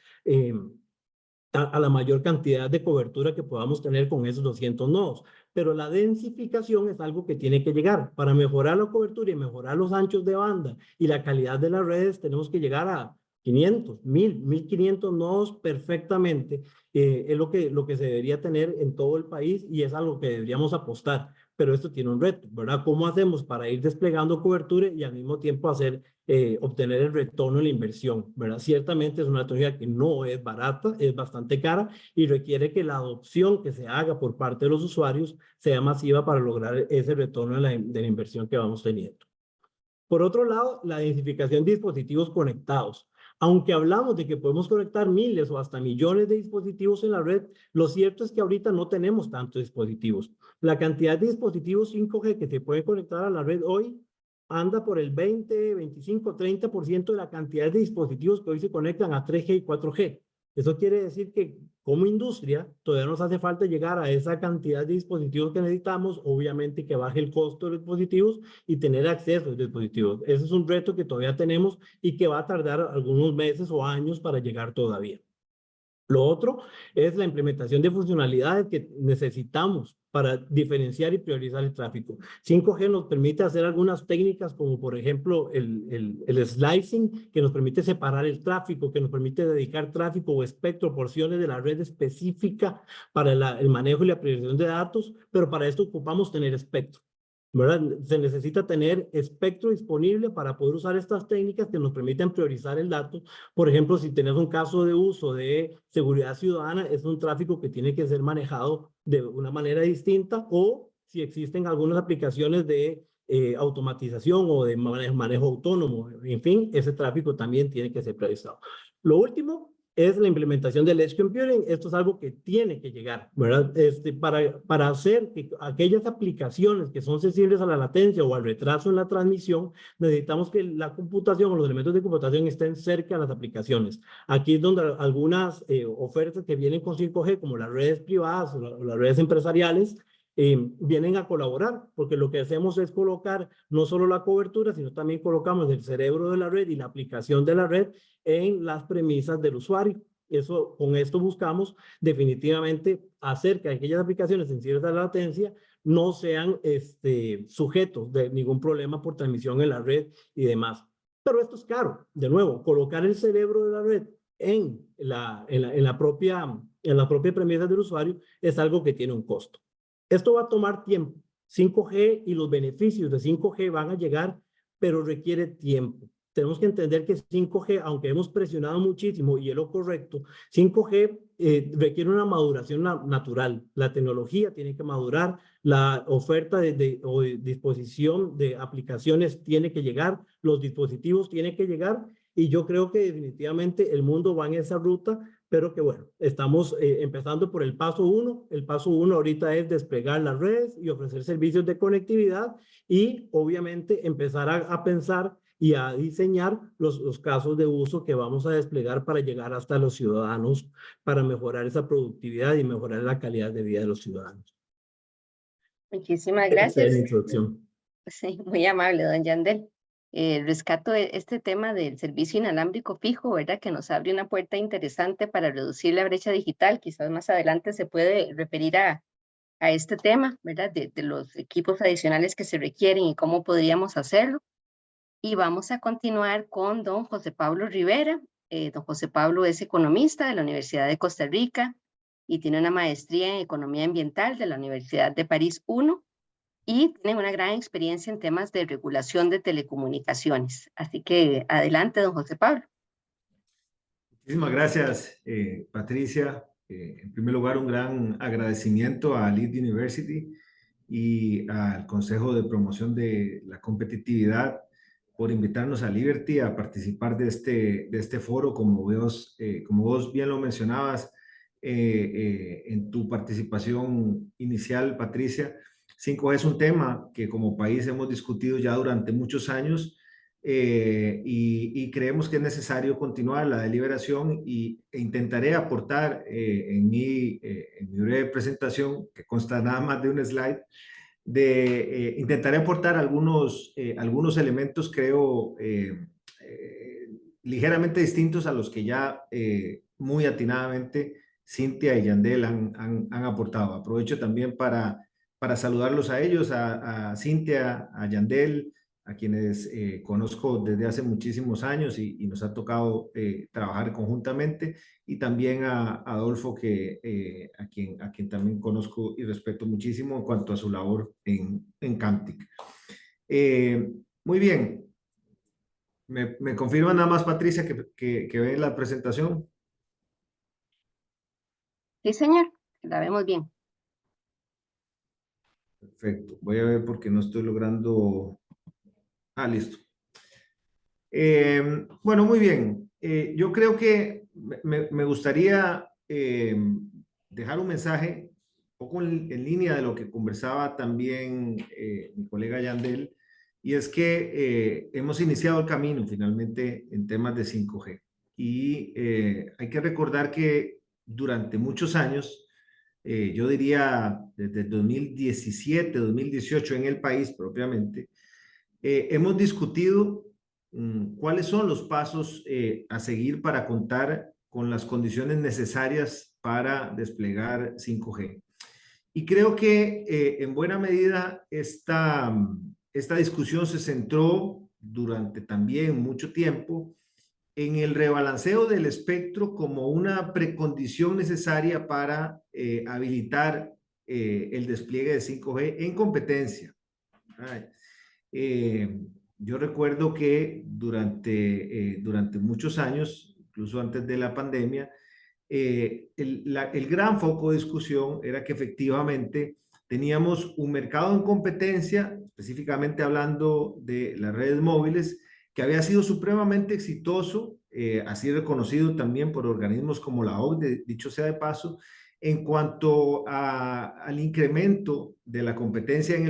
a la mayor cantidad de cobertura que podamos tener con esos 200 nodos. Pero la densificación es algo que tiene que llegar. Para mejorar la cobertura y mejorar los anchos de banda y la calidad de las redes, tenemos que llegar a 500, 1000, 1500 nodos perfectamente. Es lo que se debería tener en todo el país y es algo que deberíamos apostar. Pero esto tiene un reto, ¿verdad? ¿Cómo hacemos para ir desplegando cobertura y al mismo tiempo obtener el retorno de la inversión, ¿verdad? Ciertamente es una tecnología que no es barata, es bastante cara y requiere que la adopción que se haga por parte de los usuarios sea masiva para lograr ese retorno de la inversión que vamos teniendo. Por otro lado, la densificación de dispositivos conectados. Aunque hablamos de que podemos conectar miles o hasta millones de dispositivos en la red, lo cierto es que ahorita no tenemos tantos dispositivos. La cantidad de dispositivos 5G que se pueden conectar a la red hoy anda por el 20, 25, 30% de la cantidad de dispositivos que hoy se conectan a 3G y 4G. Eso quiere decir que como industria todavía nos hace falta llegar a esa cantidad de dispositivos que necesitamos, obviamente que baje el costo de los dispositivos y tener acceso a los dispositivos. Ese es un reto que todavía tenemos y que va a tardar algunos meses o años para llegar todavía. Lo otro es la implementación de funcionalidades que necesitamos para diferenciar y priorizar el tráfico. 5G nos permite hacer algunas técnicas como por ejemplo el slicing, que nos permite separar el tráfico, que nos permite dedicar tráfico o espectro, porciones de la red específica para el manejo y la priorización de datos, pero para esto ocupamos tener espectro, ¿verdad? Se necesita tener espectro disponible para poder usar estas técnicas que nos permiten priorizar el dato. Por ejemplo, si tenés un caso de uso de seguridad ciudadana, es un tráfico que tiene que ser manejado de una manera distinta, o si existen algunas aplicaciones de automatización o de manejo autónomo, en fin, ese tráfico también tiene que ser priorizado. Lo último es la implementación del Edge Computing. Esto es algo que tiene que llegar, ¿verdad? Para hacer que aquellas aplicaciones que son sensibles a la latencia o al retraso en la transmisión, necesitamos que la computación o los elementos de computación estén cerca de las aplicaciones. Aquí es donde algunas ofertas que vienen con 5G, como las redes privadas o las redes empresariales, vienen a colaborar, porque lo que hacemos es colocar no solo la cobertura, sino también colocamos el cerebro de la red y la aplicación de la red en las premisas del usuario. Con esto buscamos definitivamente hacer que aquellas aplicaciones sensibles a la latencia no sean sujetos de ningún problema por transmisión en la red y demás. Pero esto es caro. De nuevo, colocar el cerebro de la red en la propia premisa del usuario es algo que tiene un costo. Esto va a tomar tiempo. 5G y los beneficios de 5G van a llegar, pero requiere tiempo. Tenemos que entender que 5G, aunque hemos presionado muchísimo y es lo correcto, 5G requiere una maduración natural. La tecnología tiene que madurar, la oferta o disposición de aplicaciones tiene que llegar, los dispositivos tienen que llegar, y yo creo que definitivamente el mundo va en esa ruta, pero que bueno, estamos empezando por el paso 1. El paso 1 ahorita es desplegar las redes y ofrecer servicios de conectividad y obviamente empezar a pensar y a diseñar los casos de uso que vamos a desplegar para llegar hasta los ciudadanos, para mejorar esa productividad y mejorar la calidad de vida de los ciudadanos. Muchísimas Esta gracias. es la introducción. Sí, muy amable, don Yandel. Rescato este tema del servicio inalámbrico fijo, ¿verdad? Que nos abre una puerta interesante para reducir la brecha digital. Quizás más adelante se puede referir a este tema, ¿verdad? De los equipos adicionales que se requieren y cómo podríamos hacerlo. Y vamos a continuar con don José Pablo Rivera. Don José Pablo es economista de la Universidad de Costa Rica y tiene una maestría en Economía Ambiental de la Universidad de París I, y tiene una gran experiencia en temas de regulación de telecomunicaciones. Así que adelante, don José Pablo. Muchísimas gracias, Patricia. En primer lugar, un gran agradecimiento a Lead University y al Consejo de Promoción de la Competitividad por invitarnos a Liberty a participar de este foro. Como vos bien lo mencionabas en tu participación inicial, Patricia, 5G es un tema que como país hemos discutido ya durante muchos años, y creemos que es necesario continuar la deliberación e intentaré aportar en mi breve presentación, que consta nada más de un slide, intentaré aportar algunos elementos, creo, ligeramente distintos a los que ya muy atinadamente Cintia y Yandel han aportado. Aprovecho también para saludarlos a ellos, a Cintia, a Yandel, a quienes conozco desde hace muchísimos años y nos ha tocado trabajar conjuntamente, y también a Adolfo, a quien también conozco y respeto muchísimo en cuanto a su labor en Camtic. Muy bien. ¿Me confirma nada más, Patricia, que ve la presentación? Sí, señor, la vemos bien. Perfecto. Voy a ver porque no estoy logrando... Ah, listo. Bueno, muy bien. Yo creo que me gustaría dejar un mensaje un poco en línea de lo que conversaba también mi colega Yandel, y es que hemos iniciado el camino finalmente en temas de 5G. Y hay que recordar que durante muchos años, yo diría desde 2017, 2018 en el país propiamente, hemos discutido cuáles son los pasos a seguir para contar con las condiciones necesarias para desplegar 5G. Y creo que en buena medida esta discusión se centró durante también mucho tiempo en el rebalanceo del espectro como una precondición necesaria para habilitar el despliegue de 5G en competencia. Ay. Yo recuerdo que durante muchos años, incluso antes de la pandemia, el gran foco de discusión era que efectivamente teníamos un mercado en competencia, específicamente hablando de las redes móviles, que había sido supremamente exitoso, así reconocido también por organismos como la OCDE, dicho sea de paso, en cuanto al incremento de la competencia en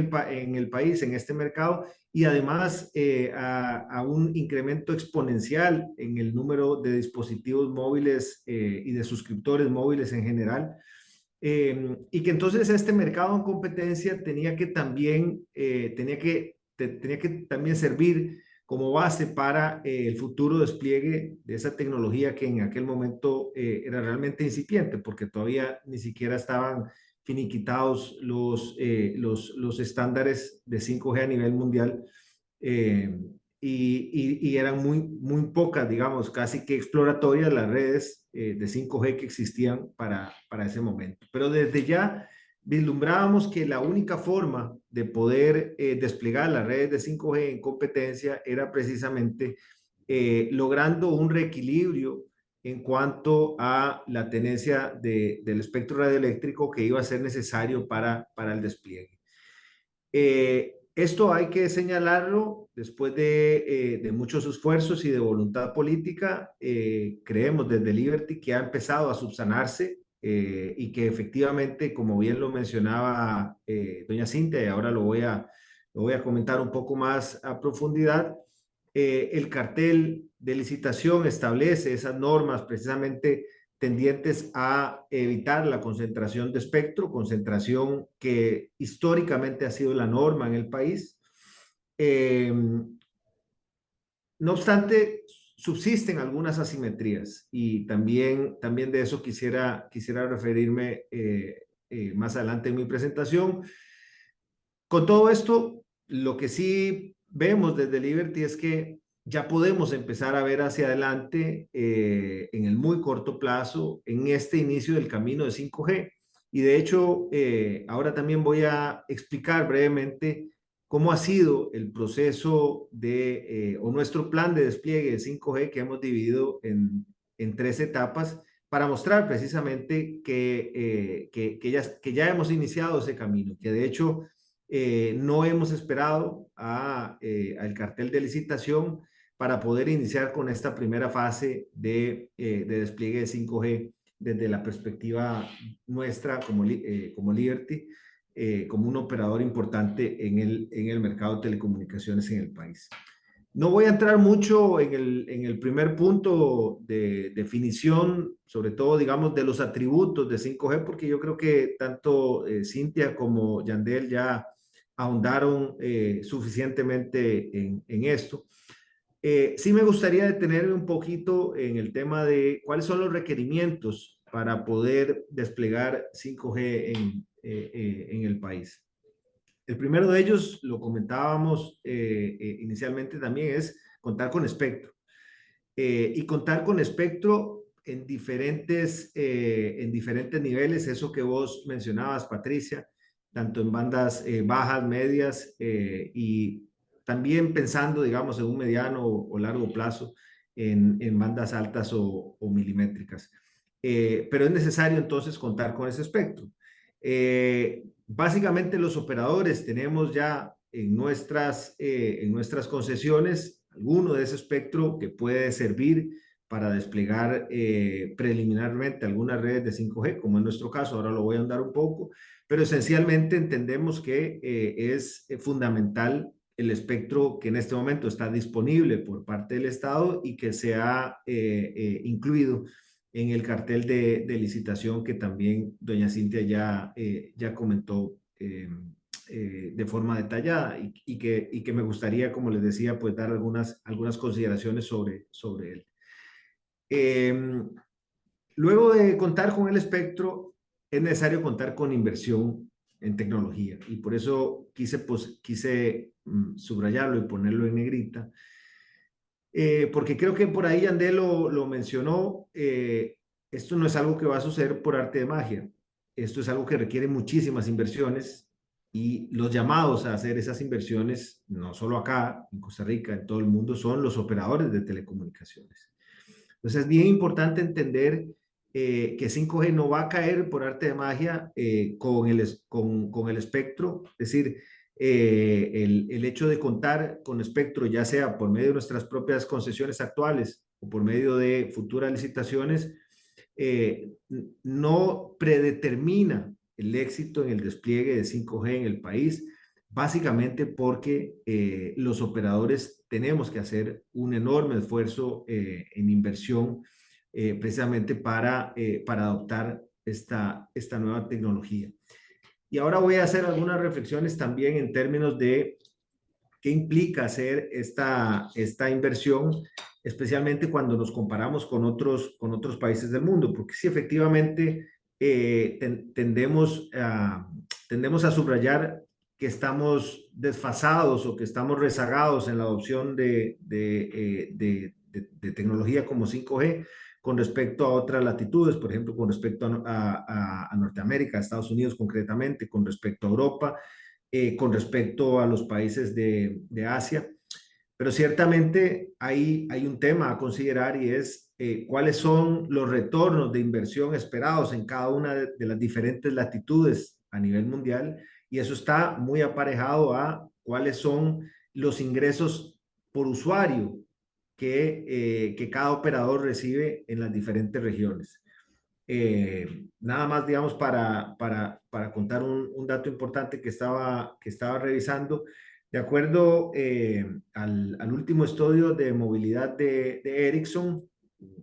el país, en este mercado, y además a un incremento exponencial en el número de dispositivos móviles y de suscriptores móviles en general. Y que entonces este mercado en competencia tenía que también servir como base para el futuro despliegue de esa tecnología que en aquel momento era realmente incipiente, porque todavía ni siquiera estaban finiquitados los estándares de 5G a nivel mundial, y eran muy pocas, digamos, casi que exploratorias las redes de 5G que existían para ese momento. Pero desde ya vislumbrábamos que la única forma de poder desplegar las redes de 5G en competencia era precisamente logrando un reequilibrio en cuanto a la tenencia del espectro radioeléctrico que iba a ser necesario para el despliegue. Esto hay que señalarlo después de muchos esfuerzos y de voluntad política. Creemos desde Liberty que ha empezado a subsanarse y que efectivamente, como bien lo mencionaba doña Cintia, y ahora lo voy a comentar un poco más a profundidad, el cartel de licitación establece esas normas precisamente tendientes a evitar la concentración de espectro, concentración que históricamente ha sido la norma en el país. No obstante, subsisten algunas asimetrías, y también de eso quisiera referirme más adelante en mi presentación. Con todo esto, lo que sí vemos desde Liberty es que ya podemos empezar a ver hacia adelante en el muy corto plazo en este inicio del camino de 5G. Y de hecho, ahora también voy a explicar brevemente cómo ha sido el proceso o nuestro plan de despliegue de 5G, que hemos dividido en 3 etapas, para mostrar precisamente que ya hemos iniciado ese camino, que de hecho no hemos esperado al cartel de licitación para poder iniciar con esta primera fase de despliegue de 5G desde la perspectiva nuestra como Liberty, como un operador importante en el mercado de telecomunicaciones en el país. No voy a entrar mucho en el primer punto de definición, sobre todo, digamos, de los atributos de 5G, porque yo creo que tanto Cintia como Yandel ya ahondaron suficientemente en esto. Sí me gustaría detenerme un poquito en el tema de cuáles son los requerimientos para poder desplegar 5G en el país. El primero de ellos, lo comentábamos inicialmente también, es contar con espectro. Y contar con espectro en diferentes niveles, eso que vos mencionabas, Patricia, tanto en bandas bajas, medias y también pensando, digamos, en un mediano o largo plazo en bandas altas o milimétricas. Pero es necesario entonces contar con ese espectro. Básicamente los operadores tenemos ya en nuestras concesiones alguno de ese espectro que puede servir para desplegar preliminarmente algunas redes de 5G, como en nuestro caso, ahora lo voy a ahondar un poco, pero esencialmente entendemos que es fundamental el espectro que en este momento está disponible por parte del Estado y que se ha incluido en el cartel de licitación que también doña Cintia ya comentó de forma detallada y que me gustaría, como les decía, pues dar algunas consideraciones sobre él. Luego de contar con el espectro, es necesario contar con inversión en tecnología y por eso quise subrayarlo y ponerlo en negrita. Porque creo que por ahí Andel lo mencionó, esto no es algo que va a suceder por arte de magia, esto es algo que requiere muchísimas inversiones y los llamados a hacer esas inversiones, no solo acá, en Costa Rica, en todo el mundo, son los operadores de telecomunicaciones. Entonces es bien importante entender que 5G no va a caer por arte de magia con el espectro, es decir, el hecho de contar con espectro, ya sea por medio de nuestras propias concesiones actuales o por medio de futuras licitaciones, no predetermina el éxito en el despliegue de 5G en el país, básicamente porque los operadores tenemos que hacer un enorme esfuerzo en inversión precisamente para adoptar esta nueva tecnología. Y ahora voy a hacer algunas reflexiones también en términos de qué implica hacer esta inversión, especialmente cuando nos comparamos con otros países del mundo, porque sí, efectivamente, tendemos a subrayar que estamos desfasados o que estamos rezagados en la adopción de tecnología como 5G con respecto a otras latitudes, por ejemplo, con respecto a Norteamérica, a Estados Unidos concretamente, con respecto a Europa, con respecto a los países de Asia. Pero ciertamente hay un tema a considerar y es cuáles son los retornos de inversión esperados en cada una de las diferentes latitudes a nivel mundial, y eso está muy aparejado a cuáles son los ingresos por usuario que cada operador recibe en las diferentes regiones. Nada más, digamos, para contar un dato importante que estaba revisando. De acuerdo al último estudio de movilidad de Ericsson,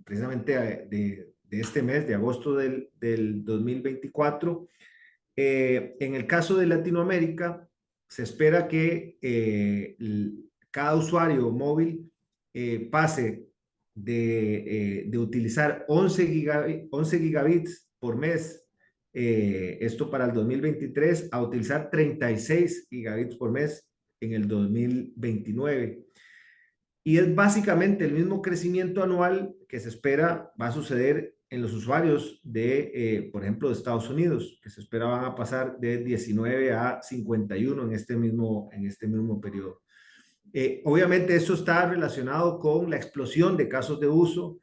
precisamente de este mes, de agosto del 2024, en el caso de Latinoamérica, se espera que cada usuario móvil pase de utilizar 11 gigabits por mes, esto para el 2023, a utilizar 36 gigabits por mes en el 2029. Y es básicamente el mismo crecimiento anual que se espera va a suceder en los usuarios por ejemplo, de Estados Unidos, que se espera van a pasar de 19 a 51 en este mismo periodo. Obviamente eso está relacionado con la explosión de casos de uso,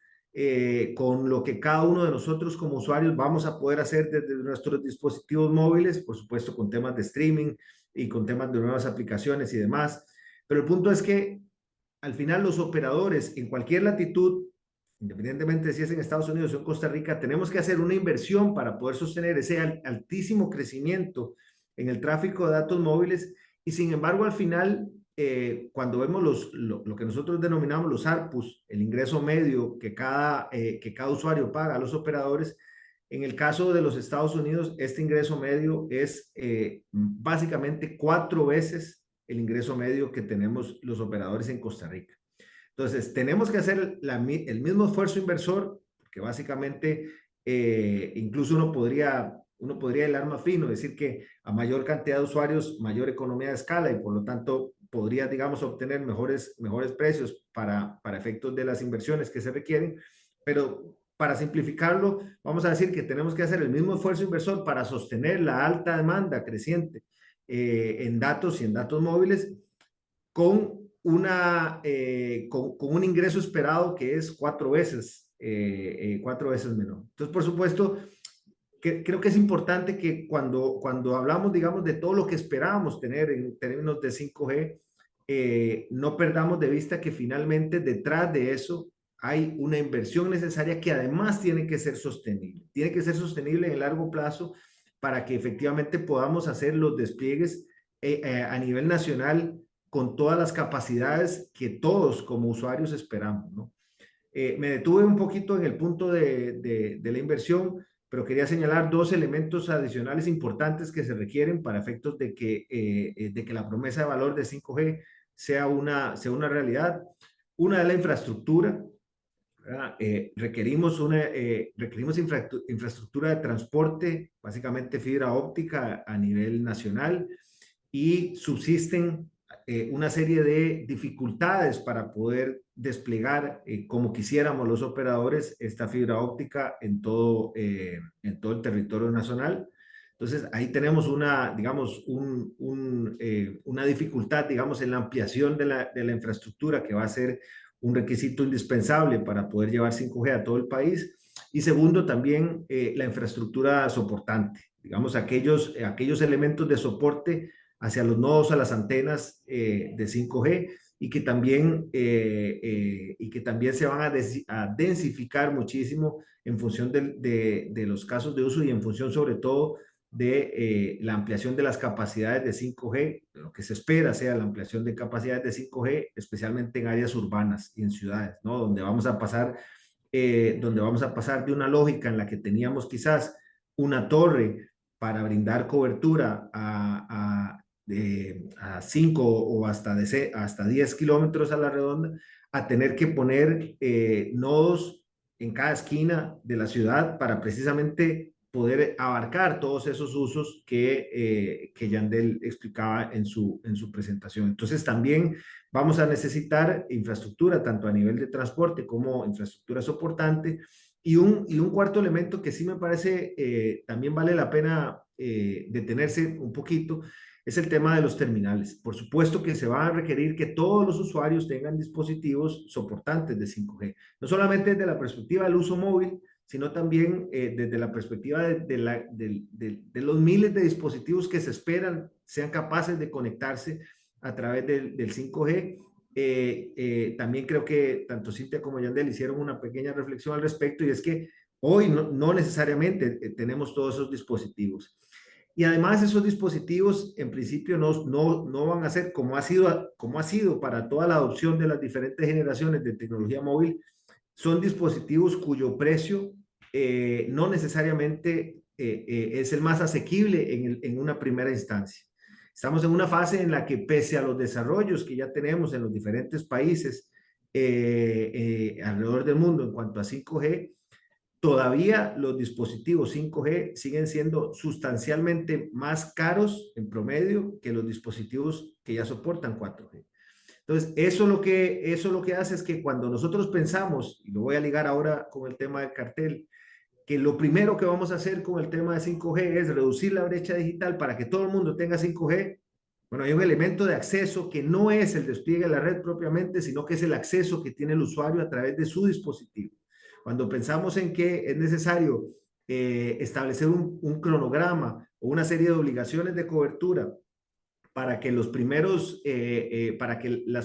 con lo que cada uno de nosotros como usuarios vamos a poder hacer desde nuestros dispositivos móviles, por supuesto con temas de streaming y con temas de nuevas aplicaciones y demás. Pero el punto es que al final los operadores en cualquier latitud, independientemente de si es en Estados Unidos o en Costa Rica, tenemos que hacer una inversión para poder sostener ese altísimo crecimiento en el tráfico de datos móviles, y sin embargo al final cuando vemos lo que nosotros denominamos los ARPUs, el ingreso medio que cada usuario paga a los operadores, en el caso de los Estados Unidos, este ingreso medio es básicamente 4 veces el ingreso medio que tenemos los operadores en Costa Rica. Entonces, tenemos que hacer el mismo esfuerzo inversor, que básicamente incluso uno podría hilar más fino, decir que a mayor cantidad de usuarios, mayor economía de escala y por lo tanto podría, digamos, obtener mejores precios para efectos de las inversiones que se requieren, pero para simplificarlo, vamos a decir que tenemos que hacer el mismo esfuerzo inversor para sostener la alta demanda creciente en datos y en datos móviles con un ingreso esperado que es 4 veces menor. Entonces, por supuesto, creo que es importante que cuando hablamos, digamos, de todo lo que esperábamos tener en términos de 5G, no perdamos de vista que finalmente detrás de eso hay una inversión necesaria que además tiene que ser sostenible. Tiene que ser sostenible en el largo plazo para que efectivamente podamos hacer los despliegues a nivel nacional con todas las capacidades que todos como usuarios esperamos, ¿no? Me detuve un poquito en el punto de la inversión, pero quería señalar 2 elementos adicionales importantes que se requieren para efectos de que la promesa de valor de 5G sea una realidad. Una es la infraestructura. Requerimos infraestructura de transporte, básicamente fibra óptica a nivel nacional, y subsisten una serie de dificultades para poder desplegar como quisiéramos los operadores esta fibra óptica en todo el territorio nacional. Entonces, ahí tenemos una dificultad, digamos, en la ampliación de la infraestructura que va a ser un requisito indispensable para poder llevar 5G a todo el país. Y segundo, también la infraestructura soportante, digamos, aquellos elementos de soporte hacia los nodos, a las antenas de 5G y que también se van a densificar muchísimo en función de los casos de uso y en función sobre todo de la ampliación de las capacidades de 5G, lo que se espera sea la ampliación de capacidades de 5G, especialmente en áreas urbanas y en ciudades, ¿no? Donde vamos a pasar de una lógica en la que teníamos quizás una torre para brindar cobertura a 5 o hasta 10 kilómetros a la redonda, a tener que poner nodos en cada esquina de la ciudad para precisamente poder abarcar todos esos usos que Yandel explicaba en su presentación. Entonces también vamos a necesitar infraestructura, tanto a nivel de transporte como infraestructura soportante. Y un cuarto elemento que sí me parece también vale la pena detenerse un poquito, es el tema de los terminales. Por supuesto que se va a requerir que todos los usuarios tengan dispositivos soportantes de 5G, no solamente desde la perspectiva del uso móvil, sino también desde la perspectiva de los miles de dispositivos que se esperan sean capaces de conectarse a través del 5G. También creo que tanto Cintia como Yandel hicieron una pequeña reflexión al respecto, y es que hoy no necesariamente tenemos todos esos dispositivos. Y además esos dispositivos en principio no van a ser como ha sido para toda la adopción de las diferentes generaciones de tecnología móvil. Son dispositivos cuyo precio no necesariamente es el más asequible en una primera instancia. Estamos en una fase en la que, pese a los desarrollos que ya tenemos en los diferentes países alrededor del mundo en cuanto a 5G, todavía los dispositivos 5G siguen siendo sustancialmente más caros en promedio que los dispositivos que ya soportan 4G. Entonces, eso lo que hace es que cuando nosotros pensamos, y lo voy a ligar ahora con el tema del cartel, que lo primero que vamos a hacer con el tema de 5G es reducir la brecha digital para que todo el mundo tenga 5G. Bueno, hay un elemento de acceso que no es el despliegue de la red propiamente, sino que es el acceso que tiene el usuario a través de su dispositivo. Cuando pensamos en que es necesario establecer un cronograma o una serie de obligaciones de cobertura para que las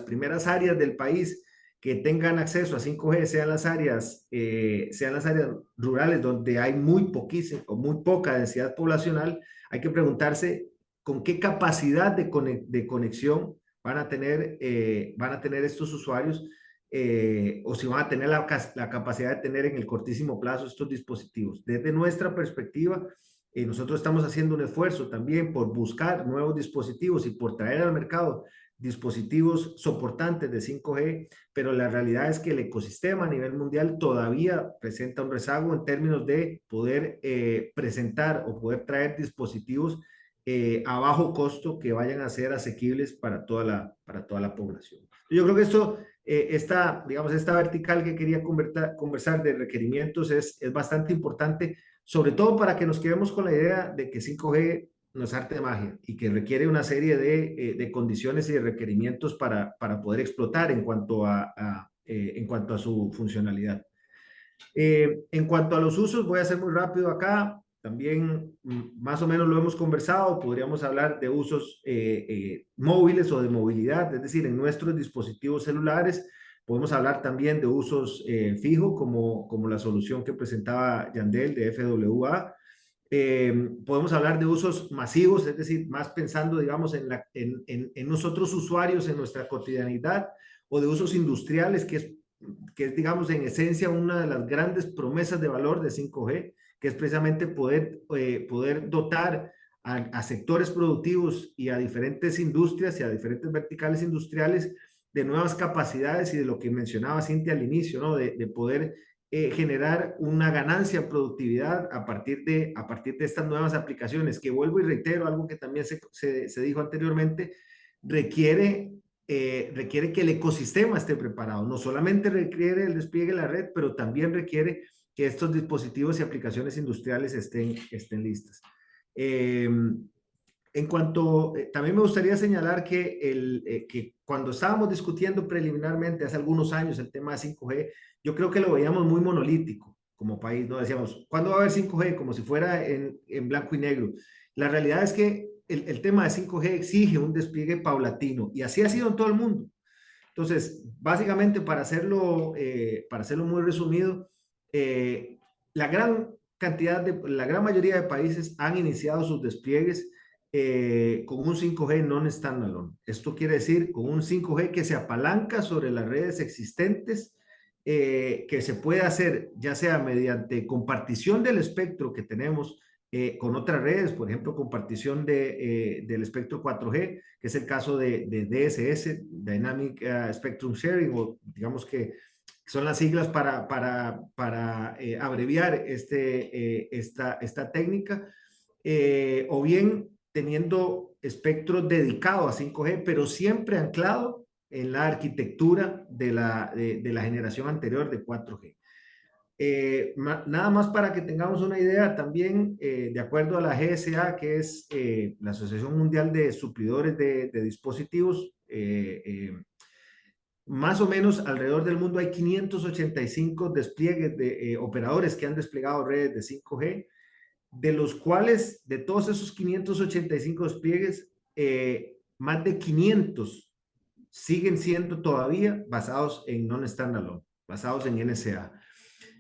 primeras áreas del país que tengan acceso a 5G sean las áreas rurales donde hay muy poca densidad poblacional, hay que preguntarse con qué capacidad de conexión van a tener estos usuarios o si van a tener la capacidad de tener en el cortísimo plazo estos dispositivos. Desde nuestra perspectiva, nosotros estamos haciendo un esfuerzo también por buscar nuevos dispositivos y por traer al mercado dispositivos soportantes de 5G, pero la realidad es que el ecosistema a nivel mundial todavía presenta un rezago en términos de poder presentar o poder traer dispositivos a bajo costo que vayan a ser asequibles para toda la población. Yo creo que esto, esta vertical que quería conversar de requerimientos es bastante importante, sobre todo para que nos quedemos con la idea de que 5G no es arte de magia y que requiere una serie de condiciones y de requerimientos para poder explotar en cuanto a su funcionalidad. En cuanto a los usos, voy a ser muy rápido acá. También más o menos lo hemos conversado. Podríamos hablar de usos móviles o de movilidad, es decir, en nuestros dispositivos celulares. Podemos hablar también de usos fijos, como la solución que presentaba Yandel de FWA. Podemos hablar de usos masivos, es decir, más pensando, digamos, en nosotros usuarios, en nuestra cotidianidad, o de usos industriales, que es, digamos, en esencia una de las grandes promesas de valor de 5G, que es precisamente poder dotar a sectores productivos y a diferentes industrias y a diferentes verticales industriales de nuevas capacidades y de lo que mencionaba Cintia al inicio, ¿no? De poder generar una ganancia en productividad a partir de estas nuevas aplicaciones, que vuelvo y reitero, algo que también se dijo anteriormente, requiere que el ecosistema esté preparado. No solamente requiere el despliegue de la red, pero también requiere que estos dispositivos y aplicaciones industriales estén listas. En cuanto, también me gustaría señalar que cuando estábamos discutiendo preliminarmente hace algunos años el tema de 5G, yo creo que lo veíamos muy monolítico como país, ¿no? Decíamos, ¿cuándo va a haber 5G? Como si fuera en blanco y negro. La realidad es que el tema de 5G exige un despliegue paulatino y así ha sido en todo el mundo. Entonces, básicamente, para hacerlo muy resumido, la gran mayoría de países han iniciado sus despliegues con un 5G non-standalone. Esto quiere decir con un 5G que se apalanca sobre las redes existentes, que se puede hacer ya sea mediante compartición del espectro que tenemos con otras redes, por ejemplo, compartición del espectro 4G, que es el caso de DSS, Dynamic Spectrum Sharing, o digamos que son las siglas para abreviar esta técnica, o bien teniendo espectro dedicado a 5G, pero siempre anclado en la arquitectura de la generación anterior de 4G. Nada más para que tengamos una idea, también de acuerdo a la GSA, que es la Asociación Mundial de Suplidores de Dispositivos, más o menos alrededor del mundo hay 585 despliegues de operadores que han desplegado redes de 5G, de los cuales, de todos esos 585 despliegues, más de 500 siguen siendo todavía basados en non-standalone, basados en NSA.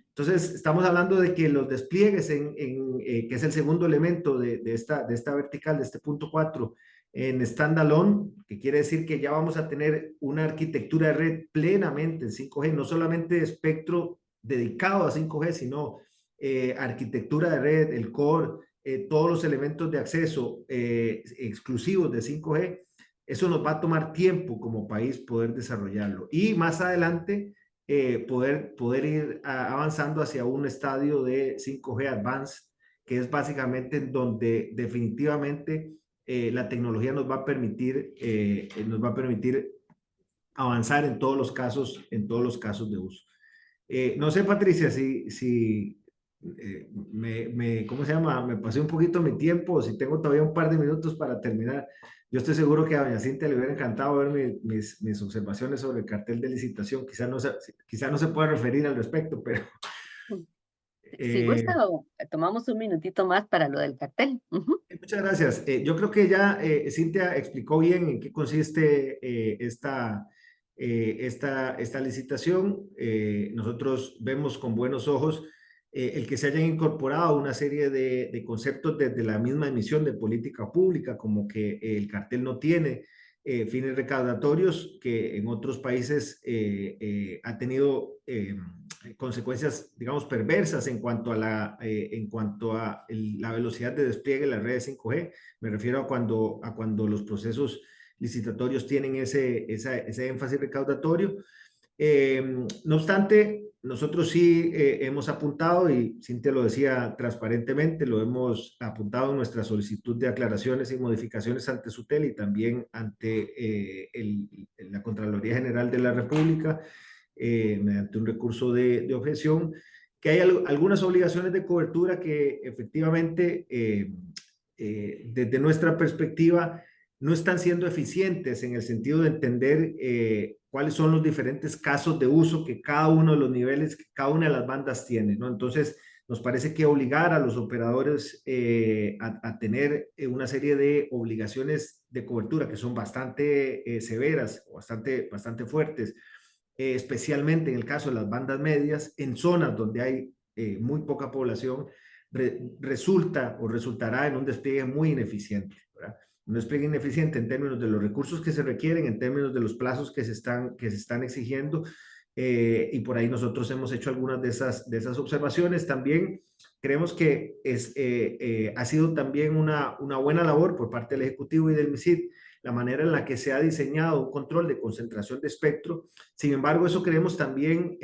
Entonces, estamos hablando de que los despliegues, que es el segundo elemento de esta vertical, de este punto 4, en standalone, que quiere decir que ya vamos a tener una arquitectura de red plenamente en 5G, no solamente espectro dedicado a 5G, sino arquitectura de red, el core, todos los elementos de acceso exclusivos de 5G. Eso nos va a tomar tiempo como país poder desarrollarlo. Y más adelante, poder ir avanzando hacia un estadio de 5G Advanced, que es básicamente en donde definitivamente la tecnología nos va a permitir avanzar en todos los casos de uso. No sé, Patricia, si ¿cómo se llama? Me pasé un poquito mi tiempo, si tengo todavía un par de minutos para terminar. Yo estoy seguro que a doña Cintia le hubiera encantado ver mis observaciones sobre el cartel de licitación. Quizá no se pueda referir al respecto, pero... Si gusta, tomamos un minutito más para lo del cartel. Muchas gracias. Yo creo que ya Cintia explicó bien en qué consiste esta licitación. Nosotros vemos con buenos ojos el que se hayan incorporado una serie de conceptos desde la misma emisión de política pública, como que el cartel no tiene fines recaudatorios, que en otros países ha tenido consecuencias, digamos, perversas en cuanto a la velocidad de despliegue de las redes 5G. Me refiero a cuando los procesos licitatorios tienen ese énfasis recaudatorio. No obstante, nosotros sí hemos apuntado, y Cintia lo decía transparentemente, lo hemos apuntado en nuestra solicitud de aclaraciones y modificaciones ante SUTEL y también ante la Contraloría General de la República, mediante un recurso de objeción, que hay algunas obligaciones de cobertura que efectivamente, desde nuestra perspectiva, no están siendo eficientes en el sentido de entender cuáles son los diferentes casos de uso que cada uno de los niveles, que cada una de las bandas tiene, ¿no? Entonces, nos parece que obligar a los operadores a tener una serie de obligaciones de cobertura que son bastante severas, bastante fuertes, especialmente en el caso de las bandas medias, en zonas donde hay muy poca población, resultará en un despliegue muy ineficiente, ¿verdad? Un despliegue ineficiente en términos de los recursos que se requieren, en términos de los plazos que se están exigiendo, y por ahí nosotros hemos hecho algunas de esas observaciones. También creemos que ha sido también una buena labor por parte del Ejecutivo y del MISID la manera en la que se ha diseñado un control de concentración de espectro. Sin embargo, eso creemos también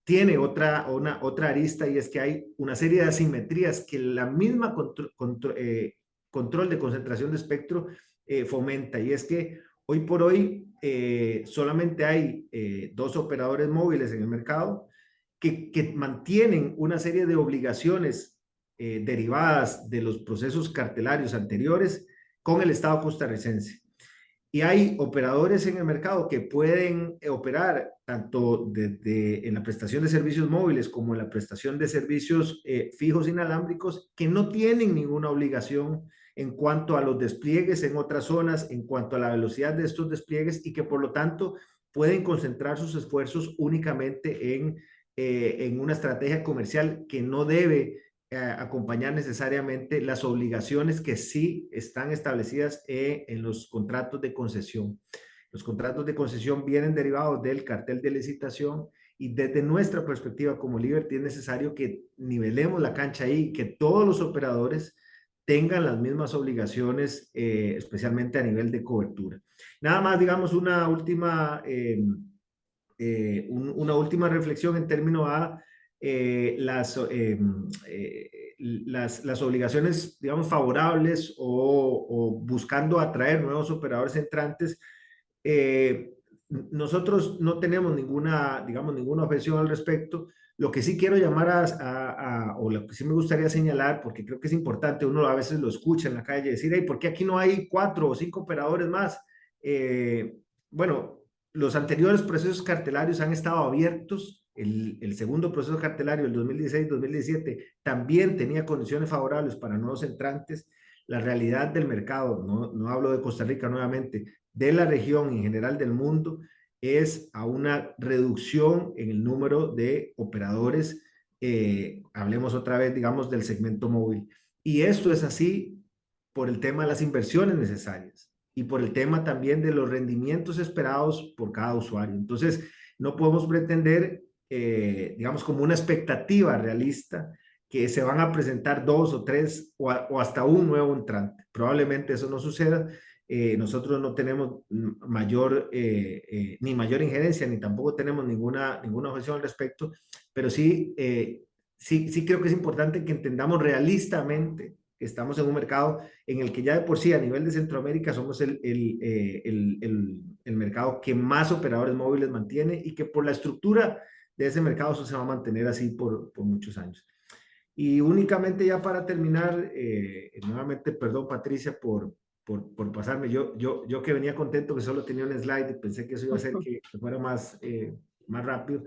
tiene otra arista, y es que hay una serie de asimetrías que la misma control de concentración de espectro fomenta, y es que hoy por hoy solamente hay 2 operadores móviles en el mercado que mantienen una serie de obligaciones derivadas de los procesos cartelarios anteriores con el Estado costarricense. Y hay operadores en el mercado que pueden operar tanto en la prestación de servicios móviles como en la prestación de servicios fijos inalámbricos, que no tienen ninguna obligación en cuanto a los despliegues en otras zonas, en cuanto a la velocidad de estos despliegues, y que por lo tanto pueden concentrar sus esfuerzos únicamente en una estrategia comercial que no debe acompañar necesariamente las obligaciones que sí están establecidas en los contratos de concesión. Los contratos de concesión vienen derivados del cartel de licitación, y desde nuestra perspectiva como Liberty es necesario que nivelemos la cancha ahí, que todos los operadores tengan las mismas obligaciones, especialmente a nivel de cobertura. Nada más, digamos, una última reflexión en términos a las obligaciones, digamos, favorables o buscando atraer nuevos operadores entrantes. Nosotros no tenemos ninguna objeción al respecto. Lo que sí quiero llamar o lo que sí me gustaría señalar, porque creo que es importante, uno a veces lo escucha en la calle decir, hey, ¿por qué aquí no hay 4 o 5 operadores más? Bueno, los anteriores procesos cartelarios han estado abiertos. El segundo proceso cartelario, el 2016-2017, también tenía condiciones favorables para nuevos entrantes. La realidad del mercado, no hablo de Costa Rica nuevamente, de la región y en general del mundo, es a una reducción en el número de operadores, hablemos otra vez, digamos, del segmento móvil. Y esto es así por el tema de las inversiones necesarias y por el tema también de los rendimientos esperados por cada usuario. Entonces, no podemos pretender, digamos, como una expectativa realista, que se van a presentar 2 o 3 o hasta un nuevo entrante. Probablemente eso no suceda. Nosotros no tenemos ni mayor injerencia, ni tampoco tenemos ninguna objeción al respecto, pero sí creo que es importante que entendamos realistamente que estamos en un mercado en el que ya de por sí a nivel de Centroamérica somos el mercado que más operadores móviles mantiene, y que por la estructura de ese mercado eso se va a mantener así por muchos años. Y únicamente ya para terminar, nuevamente, perdón Patricia por pasarme, yo que venía contento que solo tenía un slide y pensé que eso iba a hacer que fuera más rápido.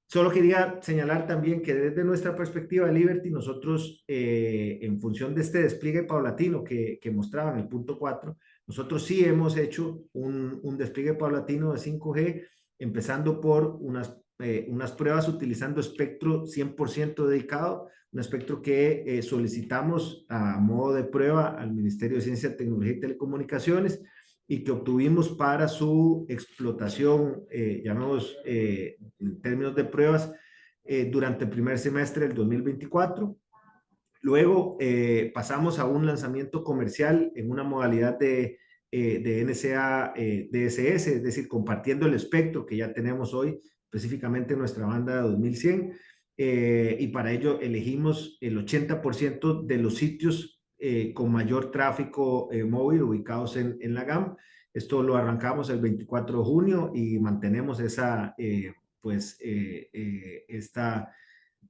Solo quería señalar también que desde nuestra perspectiva de Liberty, nosotros, en función de este despliegue paulatino que mostraba en el punto 4, nosotros sí hemos hecho un despliegue paulatino de 5G, empezando por unas unas pruebas utilizando espectro 100% dedicado, un espectro que solicitamos a modo de prueba al Ministerio de Ciencia, Tecnología y Telecomunicaciones y que obtuvimos para su explotación, llamamos en términos de pruebas, durante el primer semestre del 2024. Luego pasamos a un lanzamiento comercial en una modalidad de NSA DSS, es decir, compartiendo el espectro que ya tenemos hoy, específicamente en nuestra banda 2100, y para ello elegimos el 80% de los sitios con mayor tráfico móvil ubicados en la GAM. Esto lo arrancamos el 24 de junio y mantenemos esta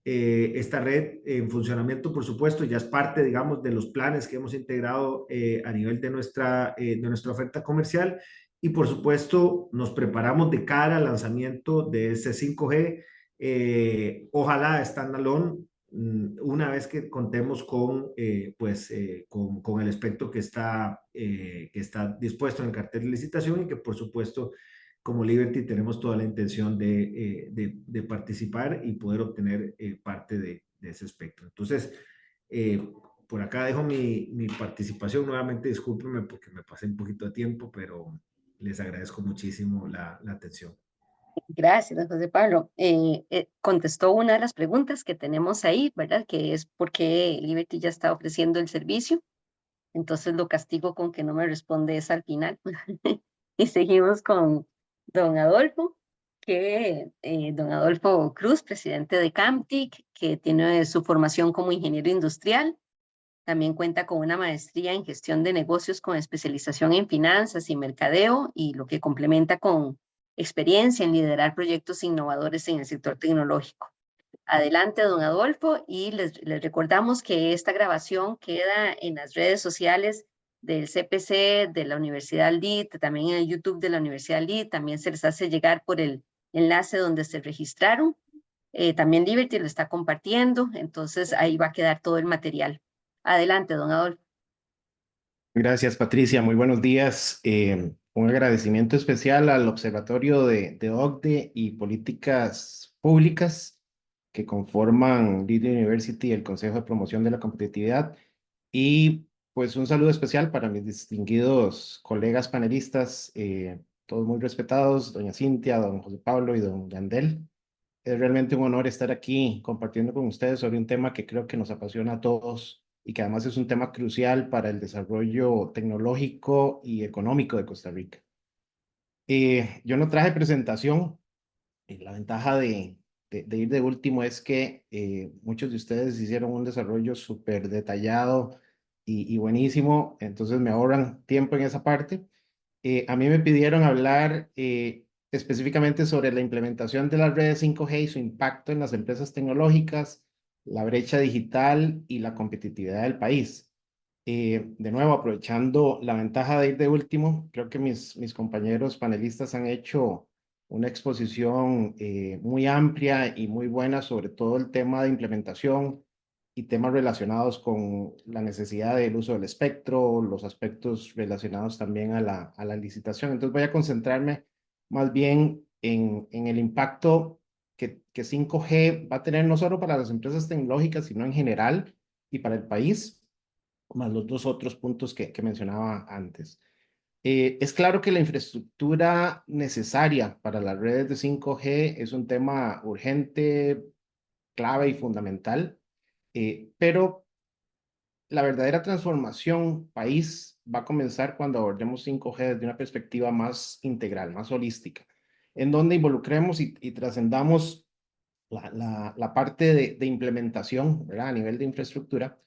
red en funcionamiento, por supuesto, ya es parte, digamos, de los planes que hemos integrado a nivel de nuestra oferta comercial y, por supuesto, nos preparamos de cara al lanzamiento de ese 5G, ojalá standalone, una vez que contemos con el espectro que está dispuesto en el cartel de licitación y que, por supuesto, como Liberty tenemos toda la intención de participar y poder obtener parte de ese espectro. Entonces, por acá dejo mi participación. Nuevamente, discúlpenme porque me pasé un poquito de tiempo, pero les agradezco muchísimo la atención. Gracias, don José Pablo. Contestó una de las preguntas que tenemos ahí, ¿verdad? Que es por qué Liberty ya está ofreciendo el servicio. Entonces lo castigo con que no me responde esa al final. Y seguimos con don Adolfo, don Adolfo Cruz, presidente de Camtic, que tiene su formación como ingeniero industrial. También cuenta con una maestría en gestión de negocios con especialización en finanzas y mercadeo, y lo que complementa con experiencia en liderar proyectos innovadores en el sector tecnológico. Adelante, don Adolfo, y les recordamos que esta grabación queda en las redes sociales del CPC, de la Universidad LID, también en el YouTube de la Universidad LID, también se les hace llegar por el enlace donde se registraron. También Liberty lo está compartiendo, entonces ahí va a quedar todo el material. Adelante, don Adolfo. Gracias, Patricia. Muy buenos días. Un agradecimiento especial al Observatorio de OCDE y Políticas Públicas que conforman Lead University y el Consejo de Promoción de la Competitividad. Y pues un saludo especial para mis distinguidos colegas panelistas, todos muy respetados, doña Cintia, don José Pablo y don Yandel. Es realmente un honor estar aquí compartiendo con ustedes sobre un tema que creo que nos apasiona a todos y que además es un tema crucial para el desarrollo tecnológico y económico de Costa Rica. Yo no traje presentación. La ventaja de ir de último es que muchos de ustedes hicieron un desarrollo súper detallado y buenísimo, entonces me ahorran tiempo en esa parte. A mí me pidieron hablar específicamente sobre la implementación de las redes 5G y su impacto en las empresas tecnológicas, la brecha digital y la competitividad del país. De nuevo, aprovechando la ventaja de ir de último, creo que mis compañeros panelistas han hecho una exposición muy amplia y muy buena sobre todo el tema de implementación y temas relacionados con la necesidad del uso del espectro, los aspectos relacionados también a la licitación. Entonces voy a concentrarme más bien en el impacto que 5G va a tener no solo para las empresas tecnológicas, sino en general y para el país, más los dos otros puntos que mencionaba antes. Es claro que la infraestructura necesaria para las redes de 5G es un tema urgente, clave y fundamental, pero la verdadera transformación país va a comenzar cuando abordemos 5G desde una perspectiva más integral, más holística, en donde involucremos y trascendamos la parte de implementación, ¿verdad? A nivel de infraestructura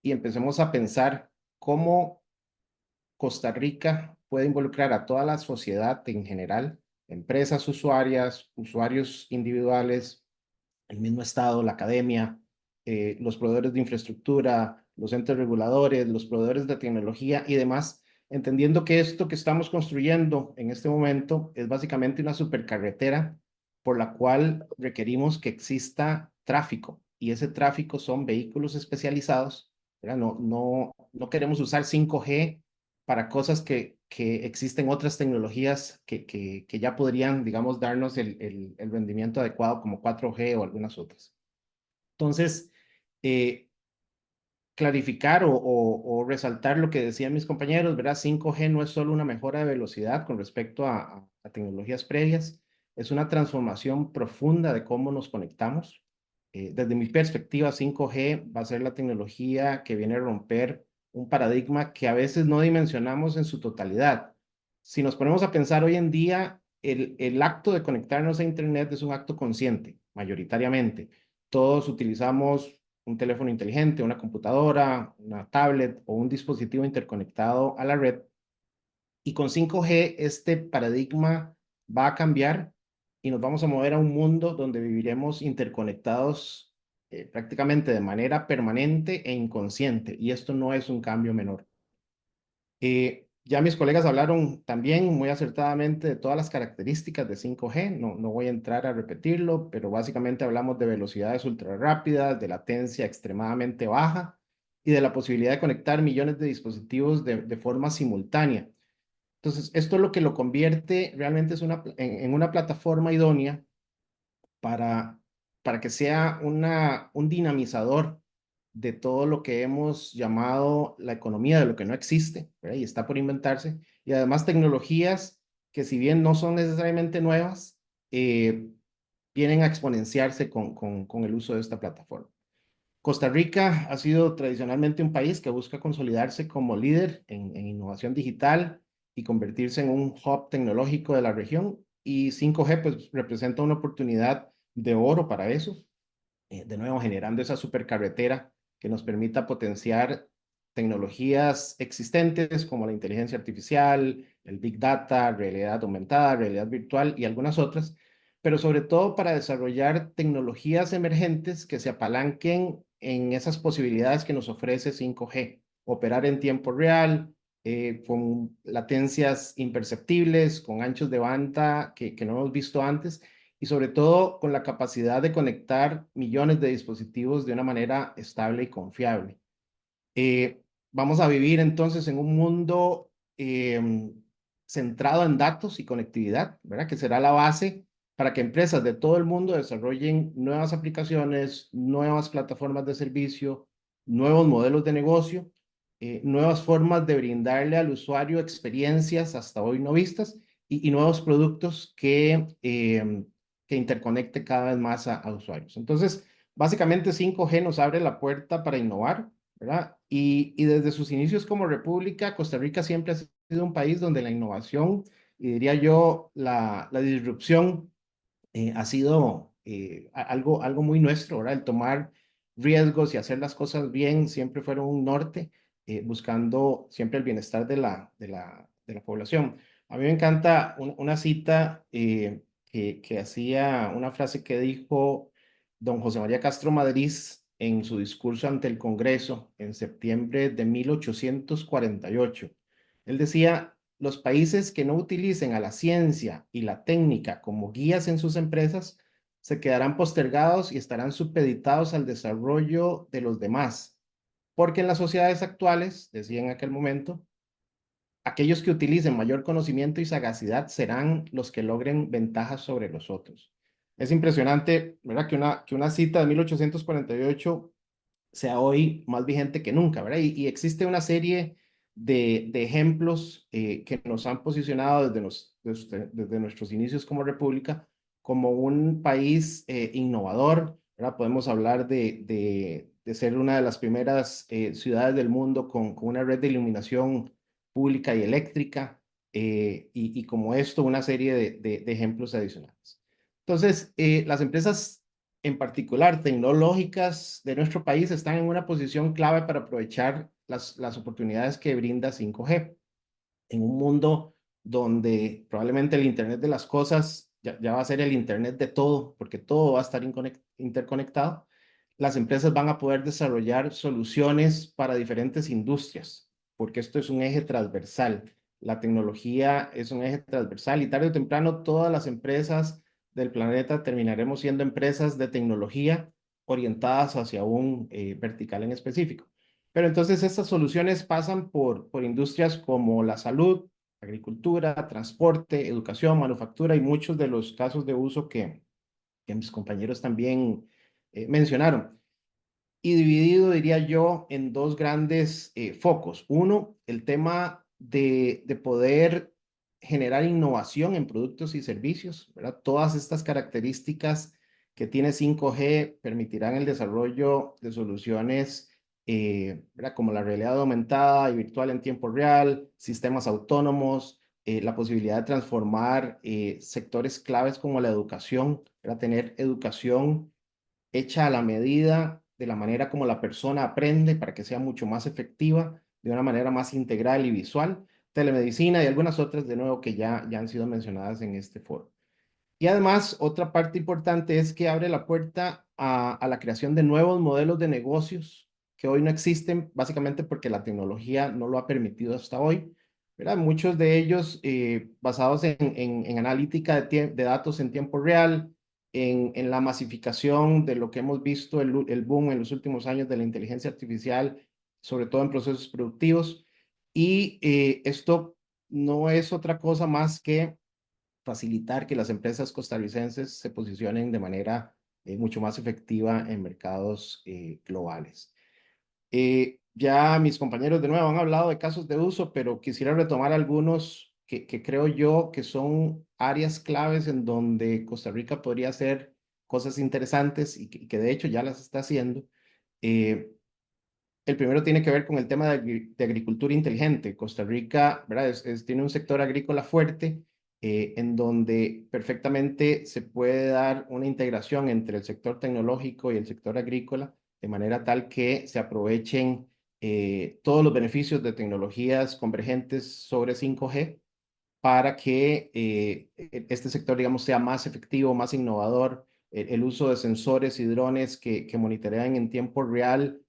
y empecemos a pensar cómo Costa Rica puede involucrar a toda la sociedad en general, empresas usuarias, usuarios individuales, el mismo Estado, la academia, los proveedores de infraestructura, los entes reguladores, los proveedores de tecnología y demás, entendiendo que esto que estamos construyendo en este momento es básicamente una supercarretera por la cual requerimos que exista tráfico y ese tráfico son vehículos especializados, ¿verdad? No queremos usar 5G para cosas que existen otras tecnologías que ya podrían, digamos, darnos el rendimiento adecuado como 4G o algunas otras. Entonces, clarificar o resaltar lo que decían mis compañeros, ¿verdad? 5G no es solo una mejora de velocidad con respecto a tecnologías previas, es una transformación profunda de cómo nos conectamos. Desde mi perspectiva, 5G va a ser la tecnología que viene a romper un paradigma que a veces no dimensionamos en su totalidad. Si nos ponemos a pensar hoy en día, el acto de conectarnos a Internet es un acto consciente, mayoritariamente. Todos utilizamos un teléfono inteligente, una computadora, una tablet o un dispositivo interconectado a la red. Y con 5G este paradigma va a cambiar y nos vamos a mover a un mundo donde viviremos interconectados prácticamente de manera permanente e inconsciente. Y esto no es un cambio menor. Ya mis colegas hablaron también muy acertadamente de todas las características de 5G, no voy a entrar a repetirlo, pero básicamente hablamos de velocidades ultra rápidas, de latencia extremadamente baja y de la posibilidad de conectar millones de dispositivos de forma simultánea. Entonces, esto es lo que lo convierte realmente en una plataforma idónea para, para que sea un dinamizador de todo lo que hemos llamado la economía de lo que no existe, ¿verdad? Y está por inventarse, y además tecnologías que si bien no son necesariamente nuevas, vienen a exponenciarse con el uso de esta plataforma. Costa Rica ha sido tradicionalmente un país que busca consolidarse como líder en innovación digital y convertirse en un hub tecnológico de la región, y 5G pues representa una oportunidad de oro para eso, de nuevo generando esa supercarretera que nos permita potenciar tecnologías existentes como la inteligencia artificial, el Big Data, realidad aumentada, realidad virtual y algunas otras, pero sobre todo para desarrollar tecnologías emergentes que se apalanquen en esas posibilidades que nos ofrece 5G, operar en tiempo real, con latencias imperceptibles, con anchos de banda que no hemos visto antes, y sobre todo con la capacidad de conectar millones de dispositivos de una manera estable y confiable. Vamos a vivir entonces en un mundo centrado en datos y conectividad, ¿verdad? Que será la base para que empresas de todo el mundo desarrollen nuevas aplicaciones, nuevas plataformas de servicio, nuevos modelos de negocio, nuevas formas de brindarle al usuario experiencias hasta hoy no vistas y nuevos productos que interconecte cada vez más a usuarios. Entonces, básicamente 5G nos abre la puerta para innovar, ¿verdad? Y desde sus inicios como república, Costa Rica siempre ha sido un país donde la innovación y diría yo la disrupción ha sido algo muy nuestro, ¿verdad? El tomar riesgos y hacer las cosas bien siempre fueron un norte, buscando siempre el bienestar de la población. A mí me encanta una cita que hacía, una frase que dijo don José María Castro Madrid en su discurso ante el Congreso en septiembre de 1848. Él decía: los países que no utilicen a la ciencia y la técnica como guías en sus empresas se quedarán postergados y estarán supeditados al desarrollo de los demás, porque en las sociedades actuales, decía en aquel momento, aquellos que utilicen mayor conocimiento y sagacidad serán los que logren ventajas sobre los otros. Es impresionante, ¿verdad? Que una cita de 1848 sea hoy más vigente que nunca, ¿verdad? Y existe una serie de ejemplos que nos han posicionado desde nuestros inicios como república como un país innovador, ¿verdad? Podemos hablar de ser una de las primeras ciudades del mundo con una red de iluminación pública y eléctrica, y como esto, una serie de ejemplos adicionales. Entonces, las empresas en particular tecnológicas de nuestro país están en una posición clave para aprovechar las oportunidades que brinda 5G. En un mundo donde probablemente el Internet de las cosas ya va a ser el Internet de todo, porque todo va a estar interconectado, las empresas van a poder desarrollar soluciones para diferentes industrias, porque esto es un eje transversal. La tecnología es un eje transversal y tarde o temprano todas las empresas del planeta terminaremos siendo empresas de tecnología orientadas hacia un vertical en específico. Pero entonces estas soluciones pasan por industrias como la salud, agricultura, transporte, educación, manufactura y muchos de los casos de uso que mis compañeros también mencionaron. Y dividido, diría yo, en dos grandes focos. Uno, el tema de poder generar innovación en productos y servicios, ¿verdad? Todas estas características que tiene 5G permitirán el desarrollo de soluciones, ¿verdad? Como la realidad aumentada y virtual en tiempo real, sistemas autónomos, la posibilidad de transformar sectores claves como la educación, ¿verdad? Tener educación hecha a la medida de la manera como la persona aprende para que sea mucho más efectiva, de una manera más integral y visual, telemedicina y algunas otras, de nuevo, que ya han sido mencionadas en este foro. Y además, otra parte importante es que abre la puerta a la creación de nuevos modelos de negocios que hoy no existen, básicamente porque la tecnología no lo ha permitido hasta hoy, ¿verdad? Muchos de ellos basados en analítica de datos en tiempo real, en la masificación de lo que hemos visto, el boom en los últimos años de la inteligencia artificial, sobre todo en procesos productivos. Y esto no es otra cosa más que facilitar que las empresas costarricenses se posicionen de manera mucho más efectiva en mercados globales. Ya mis compañeros de nuevo han hablado de casos de uso, pero quisiera retomar algunos que creo yo que son áreas claves en donde Costa Rica podría hacer cosas interesantes y que de hecho ya las está haciendo. Eh, el primero tiene que ver con el tema de agricultura inteligente. Costa Rica, ¿verdad? Tiene un sector agrícola fuerte en donde perfectamente se puede dar una integración entre el sector tecnológico y el sector agrícola, de manera tal que se aprovechen todos los beneficios de tecnologías convergentes sobre 5G para que este sector, digamos, sea más efectivo, más innovador, el uso de sensores y drones que monitorean en tiempo real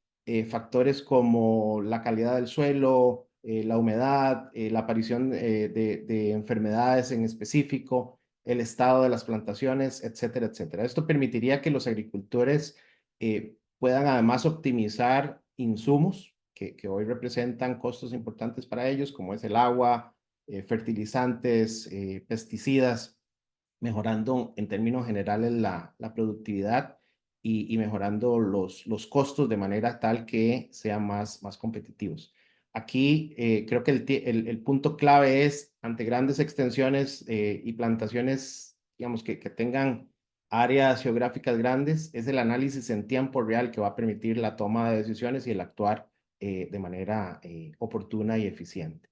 factores como la calidad del suelo, la humedad, la aparición de enfermedades en específico, el estado de las plantaciones, etcétera, etcétera. Esto permitiría que los agricultores puedan además optimizar insumos que hoy representan costos importantes para ellos, como es el agua, fertilizantes, pesticidas, mejorando en términos generales la productividad y mejorando los costos de manera tal que sean más competitivos. Aquí creo que el punto clave es ante grandes extensiones y plantaciones, digamos, que tengan áreas geográficas grandes, es el análisis en tiempo real que va a permitir la toma de decisiones y el actuar de manera oportuna y eficiente.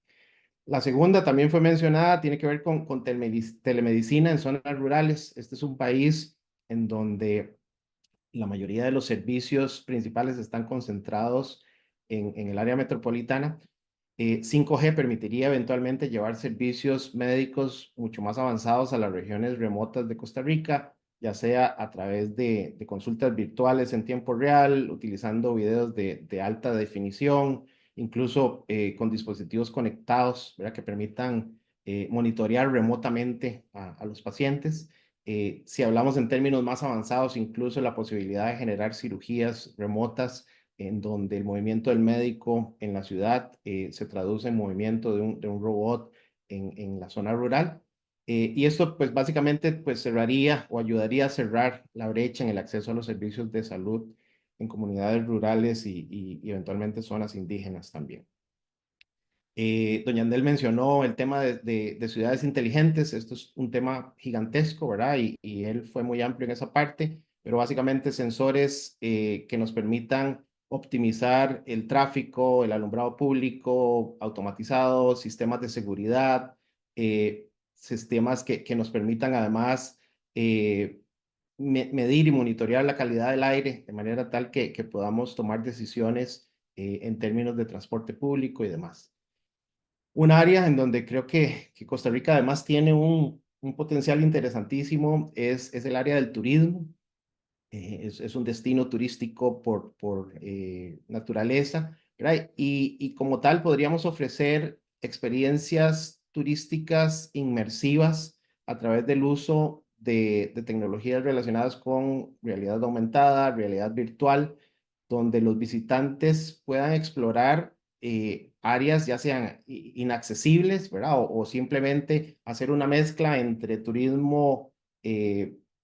La segunda también fue mencionada, tiene que ver con telemedicina en zonas rurales. Este es un país en donde la mayoría de los servicios principales están concentrados en el área metropolitana. 5G permitiría eventualmente llevar servicios médicos mucho más avanzados a las regiones remotas de Costa Rica, ya sea a través de consultas virtuales en tiempo real, utilizando videos de alta definición, incluso con dispositivos conectados, ¿verdad? Que permitan monitorear remotamente a los pacientes. Si hablamos en términos más avanzados, incluso la posibilidad de generar cirugías remotas en donde el movimiento del médico en la ciudad se traduce en movimiento de un robot en la zona rural. Y esto pues básicamente pues cerraría o ayudaría a cerrar la brecha en el acceso a los servicios de salud en comunidades rurales y eventualmente zonas indígenas también. Doña Andel mencionó el tema de ciudades inteligentes. Esto es un tema gigantesco, ¿verdad? Y él fue muy amplio en esa parte, pero básicamente sensores que nos permitan optimizar el tráfico, el alumbrado público, automatizado, sistemas de seguridad, sistemas que nos permitan además medir y monitorear la calidad del aire de manera tal que podamos tomar decisiones en términos de transporte público y demás. Un área en donde creo que Costa Rica además tiene un potencial interesantísimo es el área del turismo. Es un destino turístico por naturaleza, ¿verdad? Y como tal podríamos ofrecer experiencias turísticas inmersivas a través del uso de tecnologías relacionadas con realidad aumentada, realidad virtual, donde los visitantes puedan explorar áreas ya sean inaccesibles, ¿verdad? O simplemente hacer una mezcla entre turismo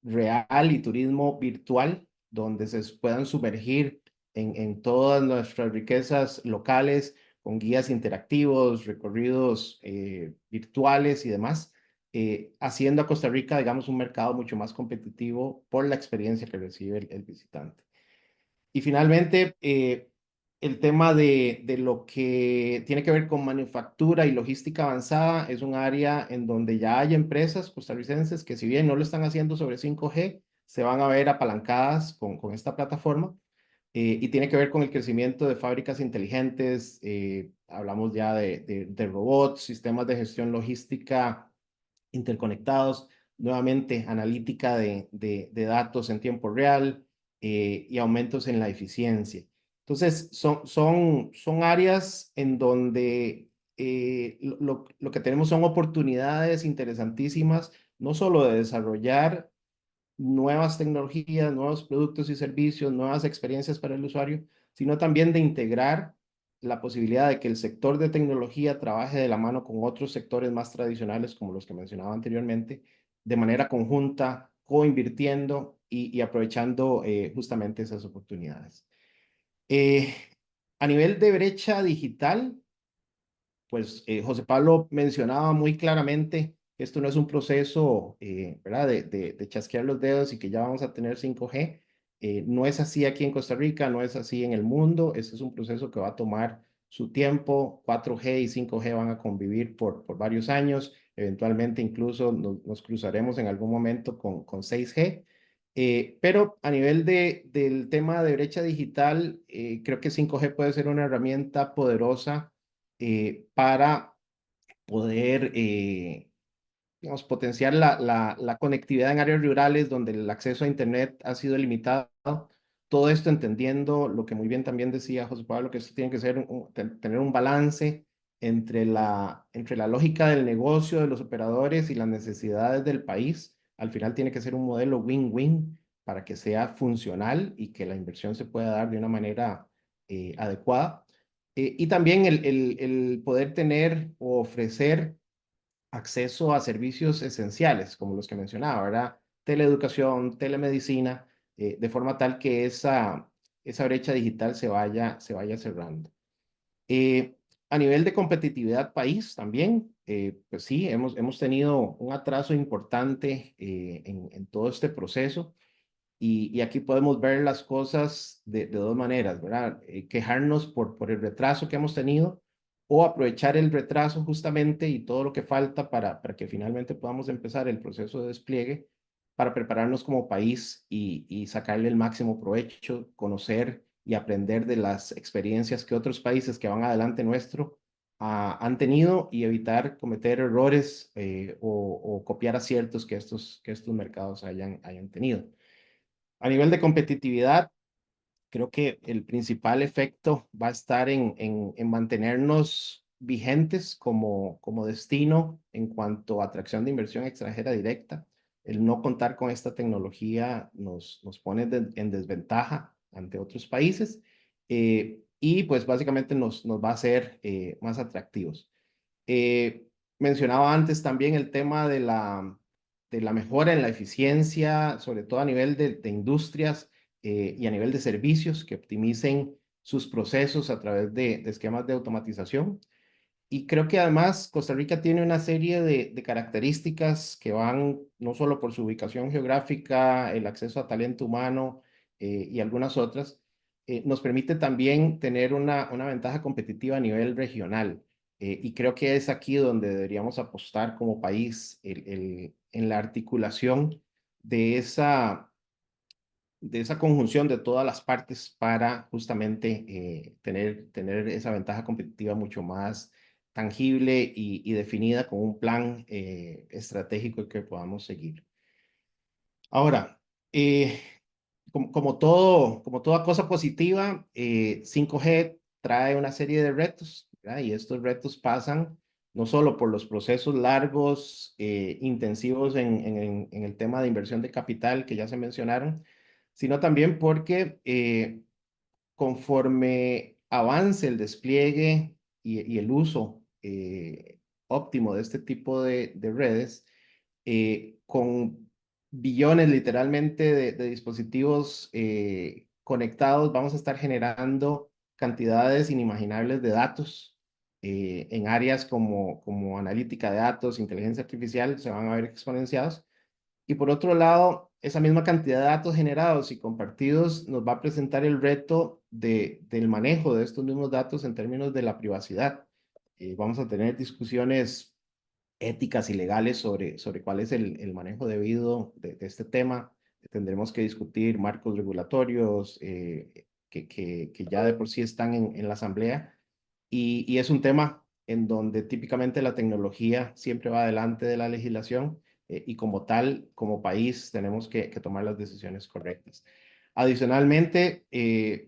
real y turismo virtual, donde se puedan sumergir en todas nuestras riquezas locales, con guías interactivos, recorridos virtuales y demás, haciendo a Costa Rica, digamos, un mercado mucho más competitivo por la experiencia que recibe el visitante. Y finalmente, el tema de lo que tiene que ver con manufactura y logística avanzada es un área en donde ya hay empresas costarricenses que, si bien no lo están haciendo sobre 5G, se van a ver apalancadas con esta plataforma, y tiene que ver con el crecimiento de fábricas inteligentes. Hablamos ya de robots, sistemas de gestión logística interconectados, nuevamente analítica de datos en tiempo real, y aumentos en la eficiencia. Entonces, son áreas en donde lo que tenemos son oportunidades interesantísimas, no solo de desarrollar nuevas tecnologías, nuevos productos y servicios, nuevas experiencias para el usuario, sino también de integrar la posibilidad de que el sector de tecnología trabaje de la mano con otros sectores más tradicionales, como los que mencionaba anteriormente, de manera conjunta, coinvirtiendo y aprovechando justamente esas oportunidades. Eh, a nivel de brecha digital, pues José Pablo mencionaba muy claramente que esto no es un proceso, ¿verdad? De chasquear los dedos y que ya vamos a tener 5G. No es así aquí en Costa Rica, no es así en el mundo. Este es un proceso que va a tomar su tiempo. 4G y 5G van a convivir por varios años. Eventualmente incluso nos cruzaremos en algún momento con 6G. Pero a nivel del tema de brecha digital, creo que 5G puede ser una herramienta poderosa para poder, digamos, potenciar la conectividad en áreas rurales donde el acceso a Internet ha sido limitado. Todo esto entendiendo lo que muy bien también decía José Pablo, que esto tiene que ser tener un balance entre la lógica del negocio de los operadores y las necesidades del país. Al final tiene que ser un modelo win-win para que sea funcional y que la inversión se pueda dar de una manera adecuada. Y también el poder tener o ofrecer acceso a servicios esenciales, como los que mencionaba, ¿verdad? Teleeducación, telemedicina, de forma tal que esa brecha digital se vaya cerrando. A nivel de competitividad país también, pues sí, hemos tenido un atraso importante en todo este proceso. Y aquí podemos ver las cosas de dos maneras, ¿verdad? Quejarnos por el retraso que hemos tenido, o aprovechar el retraso justamente y todo lo que falta para que finalmente podamos empezar el proceso de despliegue para prepararnos como país y sacarle el máximo provecho, conocer y aprender de las experiencias que otros países que van adelante nuestro han tenido, y evitar cometer errores o copiar aciertos que estos mercados hayan tenido. A nivel de competitividad, creo que el principal efecto va a estar en mantenernos vigentes como destino en cuanto a atracción de inversión extranjera directa. El no contar con esta tecnología nos pone en desventaja ante otros países, y pues básicamente nos va a hacer más atractivos. Eh, Mencionaba antes también el tema de la mejora en la eficiencia, sobre todo a nivel de industrias y a nivel de servicios que optimicen sus procesos a través de esquemas de automatización. Y creo que además Costa Rica tiene una serie de características que van no solo por su ubicación geográfica, el acceso a talento humano y algunas otras. Nos permite también tener una ventaja competitiva a nivel regional. Y creo que es aquí donde deberíamos apostar como país en la articulación de esa conjunción de todas las partes para justamente tener esa ventaja competitiva mucho más tangible y definida con un plan estratégico que podamos seguir. Ahora, como toda cosa positiva, 5G trae una serie de retos, ¿verdad? Y estos retos pasan no solo por los procesos largos, intensivos en el tema de inversión de capital que ya se mencionaron, sino también porque conforme avance el despliegue y el uso óptimo de este tipo de redes, con billones literalmente de dispositivos conectados, vamos a estar generando cantidades inimaginables de datos en áreas como analítica de datos, inteligencia artificial, se van a ver exponenciados. Y por otro lado, esa misma cantidad de datos generados y compartidos nos va a presentar el reto del manejo de estos mismos datos en términos de la privacidad. Vamos a tener discusiones éticas y legales sobre cuál es el manejo debido de este tema. Tendremos que discutir marcos regulatorios que ya de por sí están en la Asamblea. Y es un tema en donde típicamente la tecnología siempre va delante de la legislación y como tal, como país, tenemos que tomar las decisiones correctas. Adicionalmente,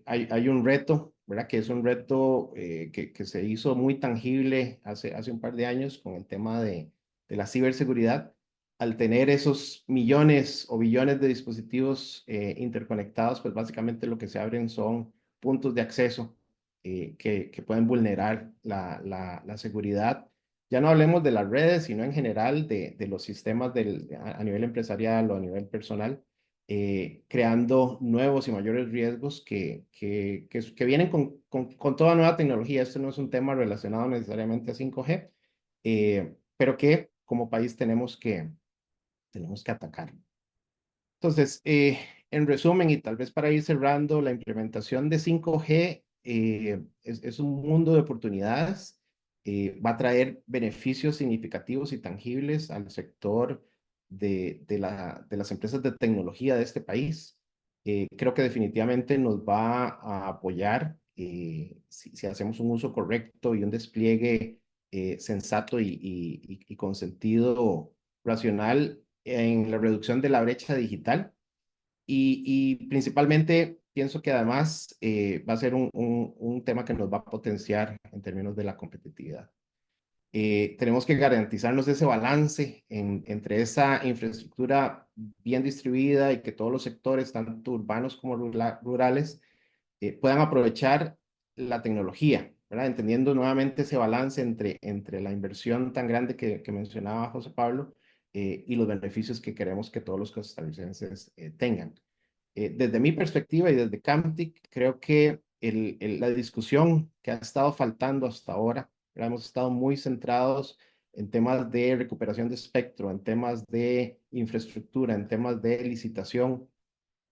hay un reto, ¿verdad? Que es un reto que se hizo muy tangible hace un par de años con el tema de la ciberseguridad. Al tener esos millones o billones de dispositivos interconectados, pues básicamente lo que se abren son puntos de acceso que pueden vulnerar la seguridad. Ya no hablemos de las redes, sino en general de los sistemas a nivel empresarial o a nivel personal, creando nuevos y mayores riesgos que vienen con toda nueva tecnología. Esto no es un tema relacionado necesariamente a 5G, pero que como país tenemos que atacar. Entonces, en resumen, y tal vez para ir cerrando, la implementación de 5G es un mundo de oportunidades, va a traer beneficios significativos y tangibles al sector de las empresas de tecnología de este país. Creo que definitivamente nos va a apoyar si hacemos un uso correcto y un despliegue sensato y con sentido racional en la reducción de la brecha digital y principalmente pienso que además va a ser un tema que nos va a potenciar en términos de la competitividad. Tenemos que garantizarnos ese balance entre esa infraestructura bien distribuida y que todos los sectores, tanto urbanos como rurales, puedan aprovechar la tecnología, ¿verdad? Entendiendo nuevamente ese balance entre la inversión tan grande que mencionaba José Pablo y los beneficios que queremos que todos los costarricenses tengan. Desde mi perspectiva y desde Camtic, creo que la discusión que ha estado faltando hasta ahora, ¿verdad? Hemos estado muy centrados en temas de recuperación de espectro, en temas de infraestructura, en temas de licitación,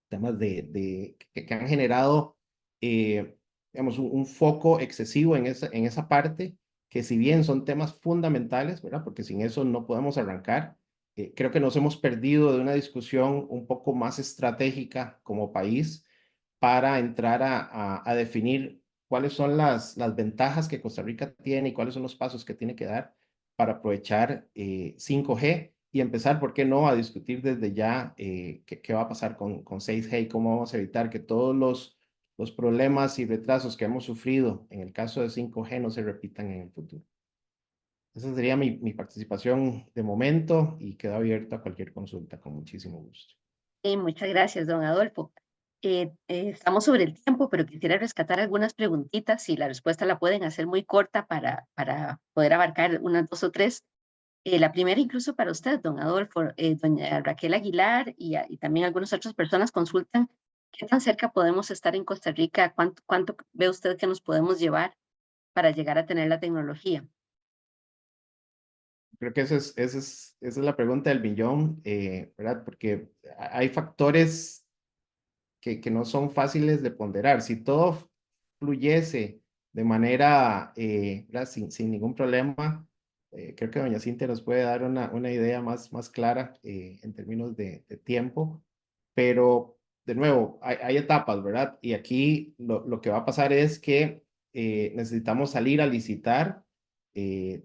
temas que han generado, digamos, un foco excesivo en esa parte, que si bien son temas fundamentales, ¿verdad? Porque sin eso no podemos arrancar, creo que nos hemos perdido de una discusión un poco más estratégica como país para entrar a definir cuáles son las ventajas que Costa Rica tiene y cuáles son los pasos que tiene que dar para aprovechar 5G y empezar, ¿por qué no?, a discutir desde ya qué va a pasar con 6G y cómo vamos a evitar que todos los problemas y retrasos que hemos sufrido en el caso de 5G no se repitan en el futuro. Esa sería mi participación de momento y quedo abierto a cualquier consulta con muchísimo gusto. Muchas gracias, don Adolfo. Estamos sobre el tiempo, pero quisiera rescatar algunas preguntitas y la respuesta la pueden hacer muy corta para poder abarcar unas 2 o 3. La primera incluso para usted, don Adolfo, doña Raquel Aguilar y también algunas otras personas consultan qué tan cerca podemos estar en Costa Rica, cuánto ve usted que nos podemos llevar para llegar a tener la tecnología. Creo que esa es la pregunta del millón, ¿verdad? Porque hay factores que no son fáciles de ponderar. Si todo fluyese de manera, ¿verdad? Sin ningún problema, creo que doña Cintia nos puede dar una idea más clara en términos de tiempo, pero de nuevo, hay etapas, ¿verdad? Y aquí lo que va a pasar es que necesitamos salir a licitar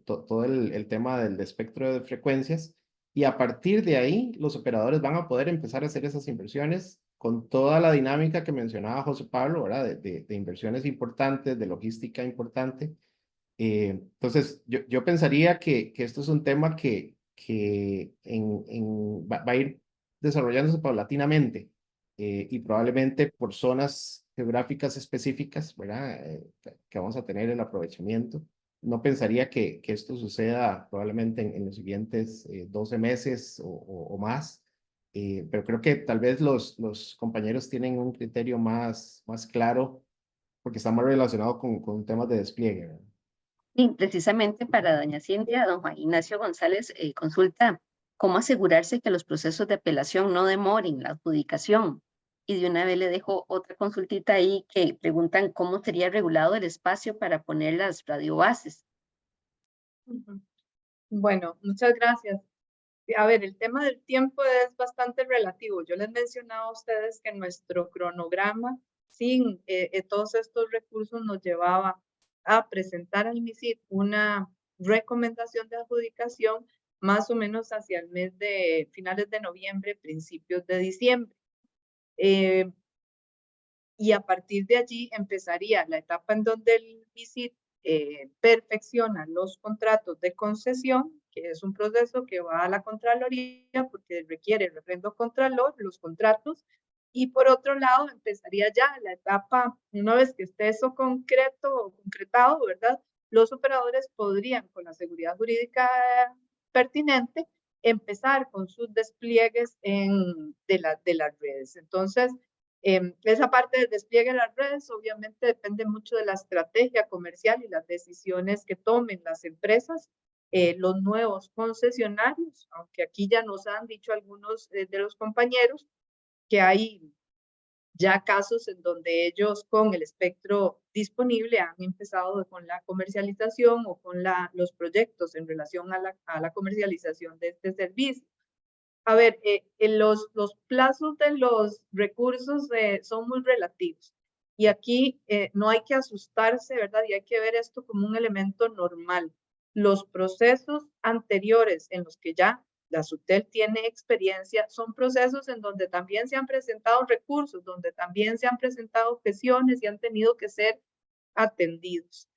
todo el tema del espectro de frecuencias y a partir de ahí los operadores van a poder empezar a hacer esas inversiones con toda la dinámica que mencionaba José Pablo, ¿verdad? De inversiones importantes, de logística importante. Entonces, yo pensaría que esto es un tema que va a ir desarrollándose paulatinamente y probablemente por zonas geográficas específicas, ¿verdad? Que vamos a tener el aprovechamiento. No pensaría que esto suceda probablemente en los siguientes 12 meses o más, pero creo que tal vez los compañeros tienen un criterio más claro porque está más relacionado con temas de despliegue, ¿verdad? Y precisamente para doña Cintia, don Juan Ignacio González consulta cómo asegurarse que los procesos de apelación no demoren la adjudicación. Y de una vez le dejo otra consultita ahí que preguntan cómo sería regulado el espacio para poner las radiobases. Bueno, muchas gracias. A ver, el tema del tiempo es bastante relativo. Yo les mencionaba a ustedes que nuestro cronograma sin todos estos recursos nos llevaba a presentar al MISID una recomendación de adjudicación más o menos hacia el mes de finales de noviembre, principios de diciembre. Y a partir de allí empezaría la etapa en donde el MISID perfecciona los contratos de concesión, que es un proceso que va a la Contraloría porque requiere el refrendo contralor, los contratos, y por otro lado empezaría ya la etapa, una vez que esté eso concretado, ¿verdad? Los operadores podrían, con la seguridad jurídica pertinente, empezar con sus despliegues de las redes. Entonces, esa parte del despliegue de las redes obviamente depende mucho de la estrategia comercial y las decisiones que tomen las empresas, los nuevos concesionarios, aunque aquí ya nos han dicho algunos de los compañeros que hay ya casos en donde ellos con el espectro disponible han empezado con la comercialización o con los proyectos en relación a la comercialización de este servicio. A ver, los plazos de los recursos son muy relativos y aquí no hay que asustarse, ¿verdad? Y hay que ver esto como un elemento normal. Los procesos anteriores en los que ya la SUTEL tiene experiencia son procesos en donde también se han presentado recursos, donde también se han presentado objeciones y han tenido que ser atendidos.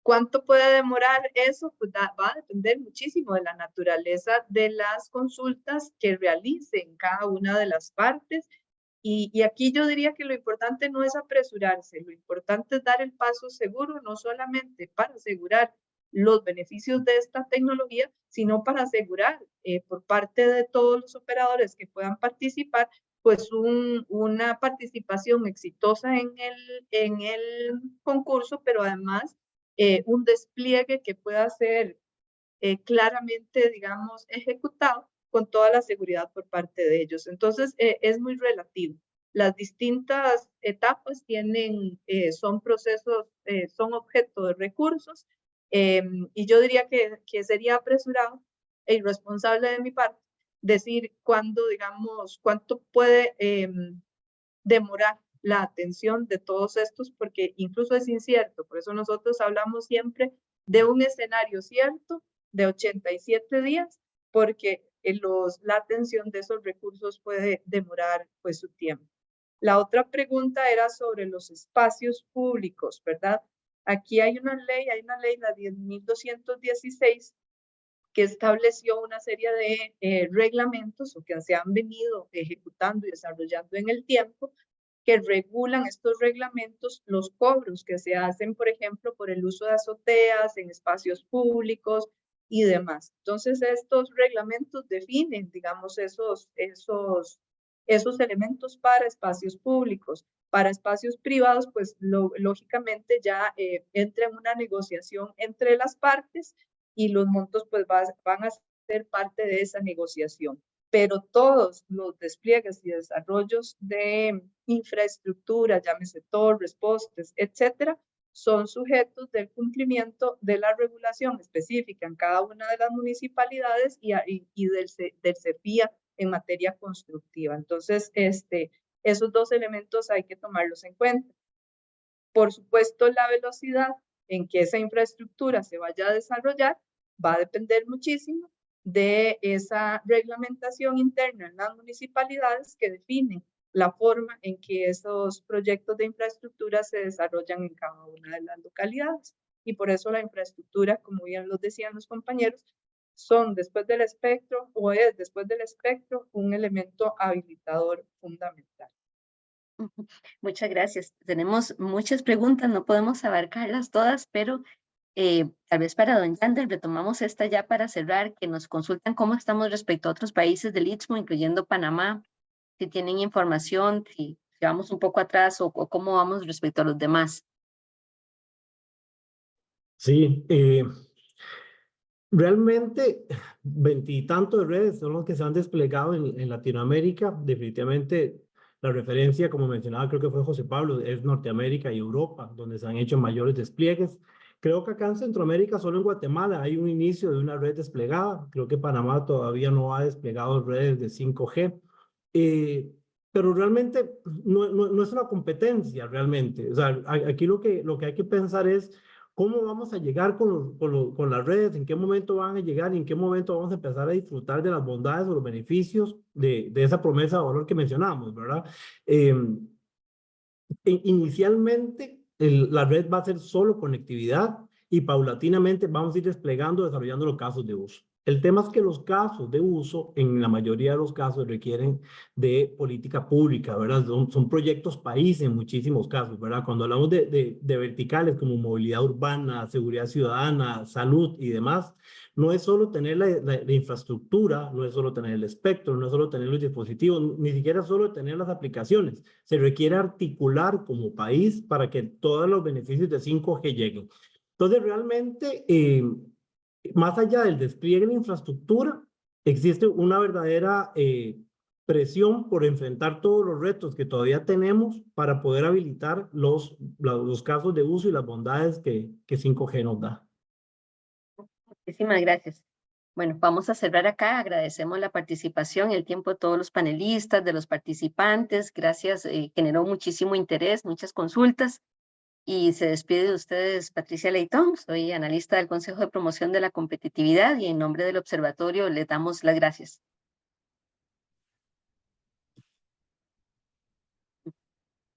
¿Cuánto puede demorar eso? Pues va a depender muchísimo de la naturaleza de las consultas que realicen cada una de las partes. Y aquí yo diría que lo importante no es apresurarse, lo importante es dar el paso seguro, no solamente para asegurar los beneficios de esta tecnología, sino para asegurar por parte de todos los operadores que puedan participar, pues una participación exitosa en el concurso, pero además un despliegue que pueda ser claramente, digamos, ejecutado con toda la seguridad por parte de ellos. Entonces, es muy relativo. Las distintas etapas son procesos, son objeto de recursos, y yo diría que sería apresurado e irresponsable de mi parte decir cuánto puede demorar la atención de todos estos, porque incluso es incierto. Por eso nosotros hablamos siempre de un escenario cierto de 87 días, porque la atención de esos recursos puede demorar pues su tiempo. La otra pregunta era sobre los espacios públicos, ¿verdad? Aquí hay una ley, la 10.216, que estableció una serie de reglamentos o que se han venido ejecutando y desarrollando en el tiempo, que regulan estos reglamentos los cobros que se hacen, por ejemplo, por el uso de azoteas en espacios públicos y demás. Entonces, estos reglamentos definen, digamos, esos elementos para espacios públicos. Para espacios privados, pues lógicamente ya entra en una negociación entre las partes y los montos pues van a ser parte de esa negociación. Pero todos los despliegues y desarrollos de infraestructura, llámese torres, postes, etcétera, son sujetos del cumplimiento de la regulación específica en cada una de las municipalidades y del CEPIA en materia constructiva. Entonces, esos dos elementos hay que tomarlos en cuenta. Por supuesto, la velocidad en que esa infraestructura se vaya a desarrollar va a depender muchísimo de esa reglamentación interna en las municipalidades que definen la forma en que esos proyectos de infraestructura se desarrollan en cada una de las localidades. Y por eso la infraestructura, como bien lo decían los compañeros, son después del espectro o es después del espectro un elemento habilitador fundamental. Muchas gracias. Tenemos muchas preguntas, no podemos abarcarlas todas, pero tal vez para don Yander retomamos esta ya para cerrar, que nos consultan cómo estamos respecto a otros países del Istmo, incluyendo Panamá, si tienen información, si vamos un poco atrás o cómo vamos respecto a los demás. Sí, realmente veintitantos de redes son los que se han desplegado en Latinoamérica. Definitivamente la referencia, como mencionaba, creo que fue José Pablo, es Norteamérica y Europa, donde se han hecho mayores despliegues. Creo que acá en Centroamérica, solo en Guatemala, hay un inicio de una red desplegada. Creo que Panamá todavía no ha desplegado redes de 5G. Pero realmente no es una competencia, realmente. O sea, aquí lo que hay que pensar es cómo vamos a llegar con las redes, en qué momento van a llegar y en qué momento vamos a empezar a disfrutar de las bondades o los beneficios de esa promesa de valor que mencionamos, ¿verdad? Inicialmente, la red va a ser solo conectividad y paulatinamente vamos a ir desplegando, desarrollando los casos de uso. El tema es que los casos de uso, en la mayoría de los casos, requieren de política pública, ¿verdad? Son proyectos país en muchísimos casos, ¿verdad? Cuando hablamos de verticales como movilidad urbana, seguridad ciudadana, salud y demás, no es solo tener la infraestructura, no es solo tener el espectro, no es solo tener los dispositivos, ni siquiera solo tener las aplicaciones. Se requiere articular como país para que todos los beneficios de 5G lleguen. Entonces, realmente, más allá del despliegue de infraestructura, existe una verdadera presión por enfrentar todos los retos que todavía tenemos para poder habilitar los casos de uso y las bondades que 5G nos da. Muchísimas gracias. Bueno, vamos a cerrar acá. Agradecemos la participación y el tiempo de todos los panelistas, de los participantes. Gracias, generó muchísimo interés, muchas consultas. Y se despide de ustedes Patricia Leitón, soy analista del Consejo de Promoción de la Competitividad y en nombre del observatorio les damos las gracias.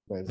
Pues.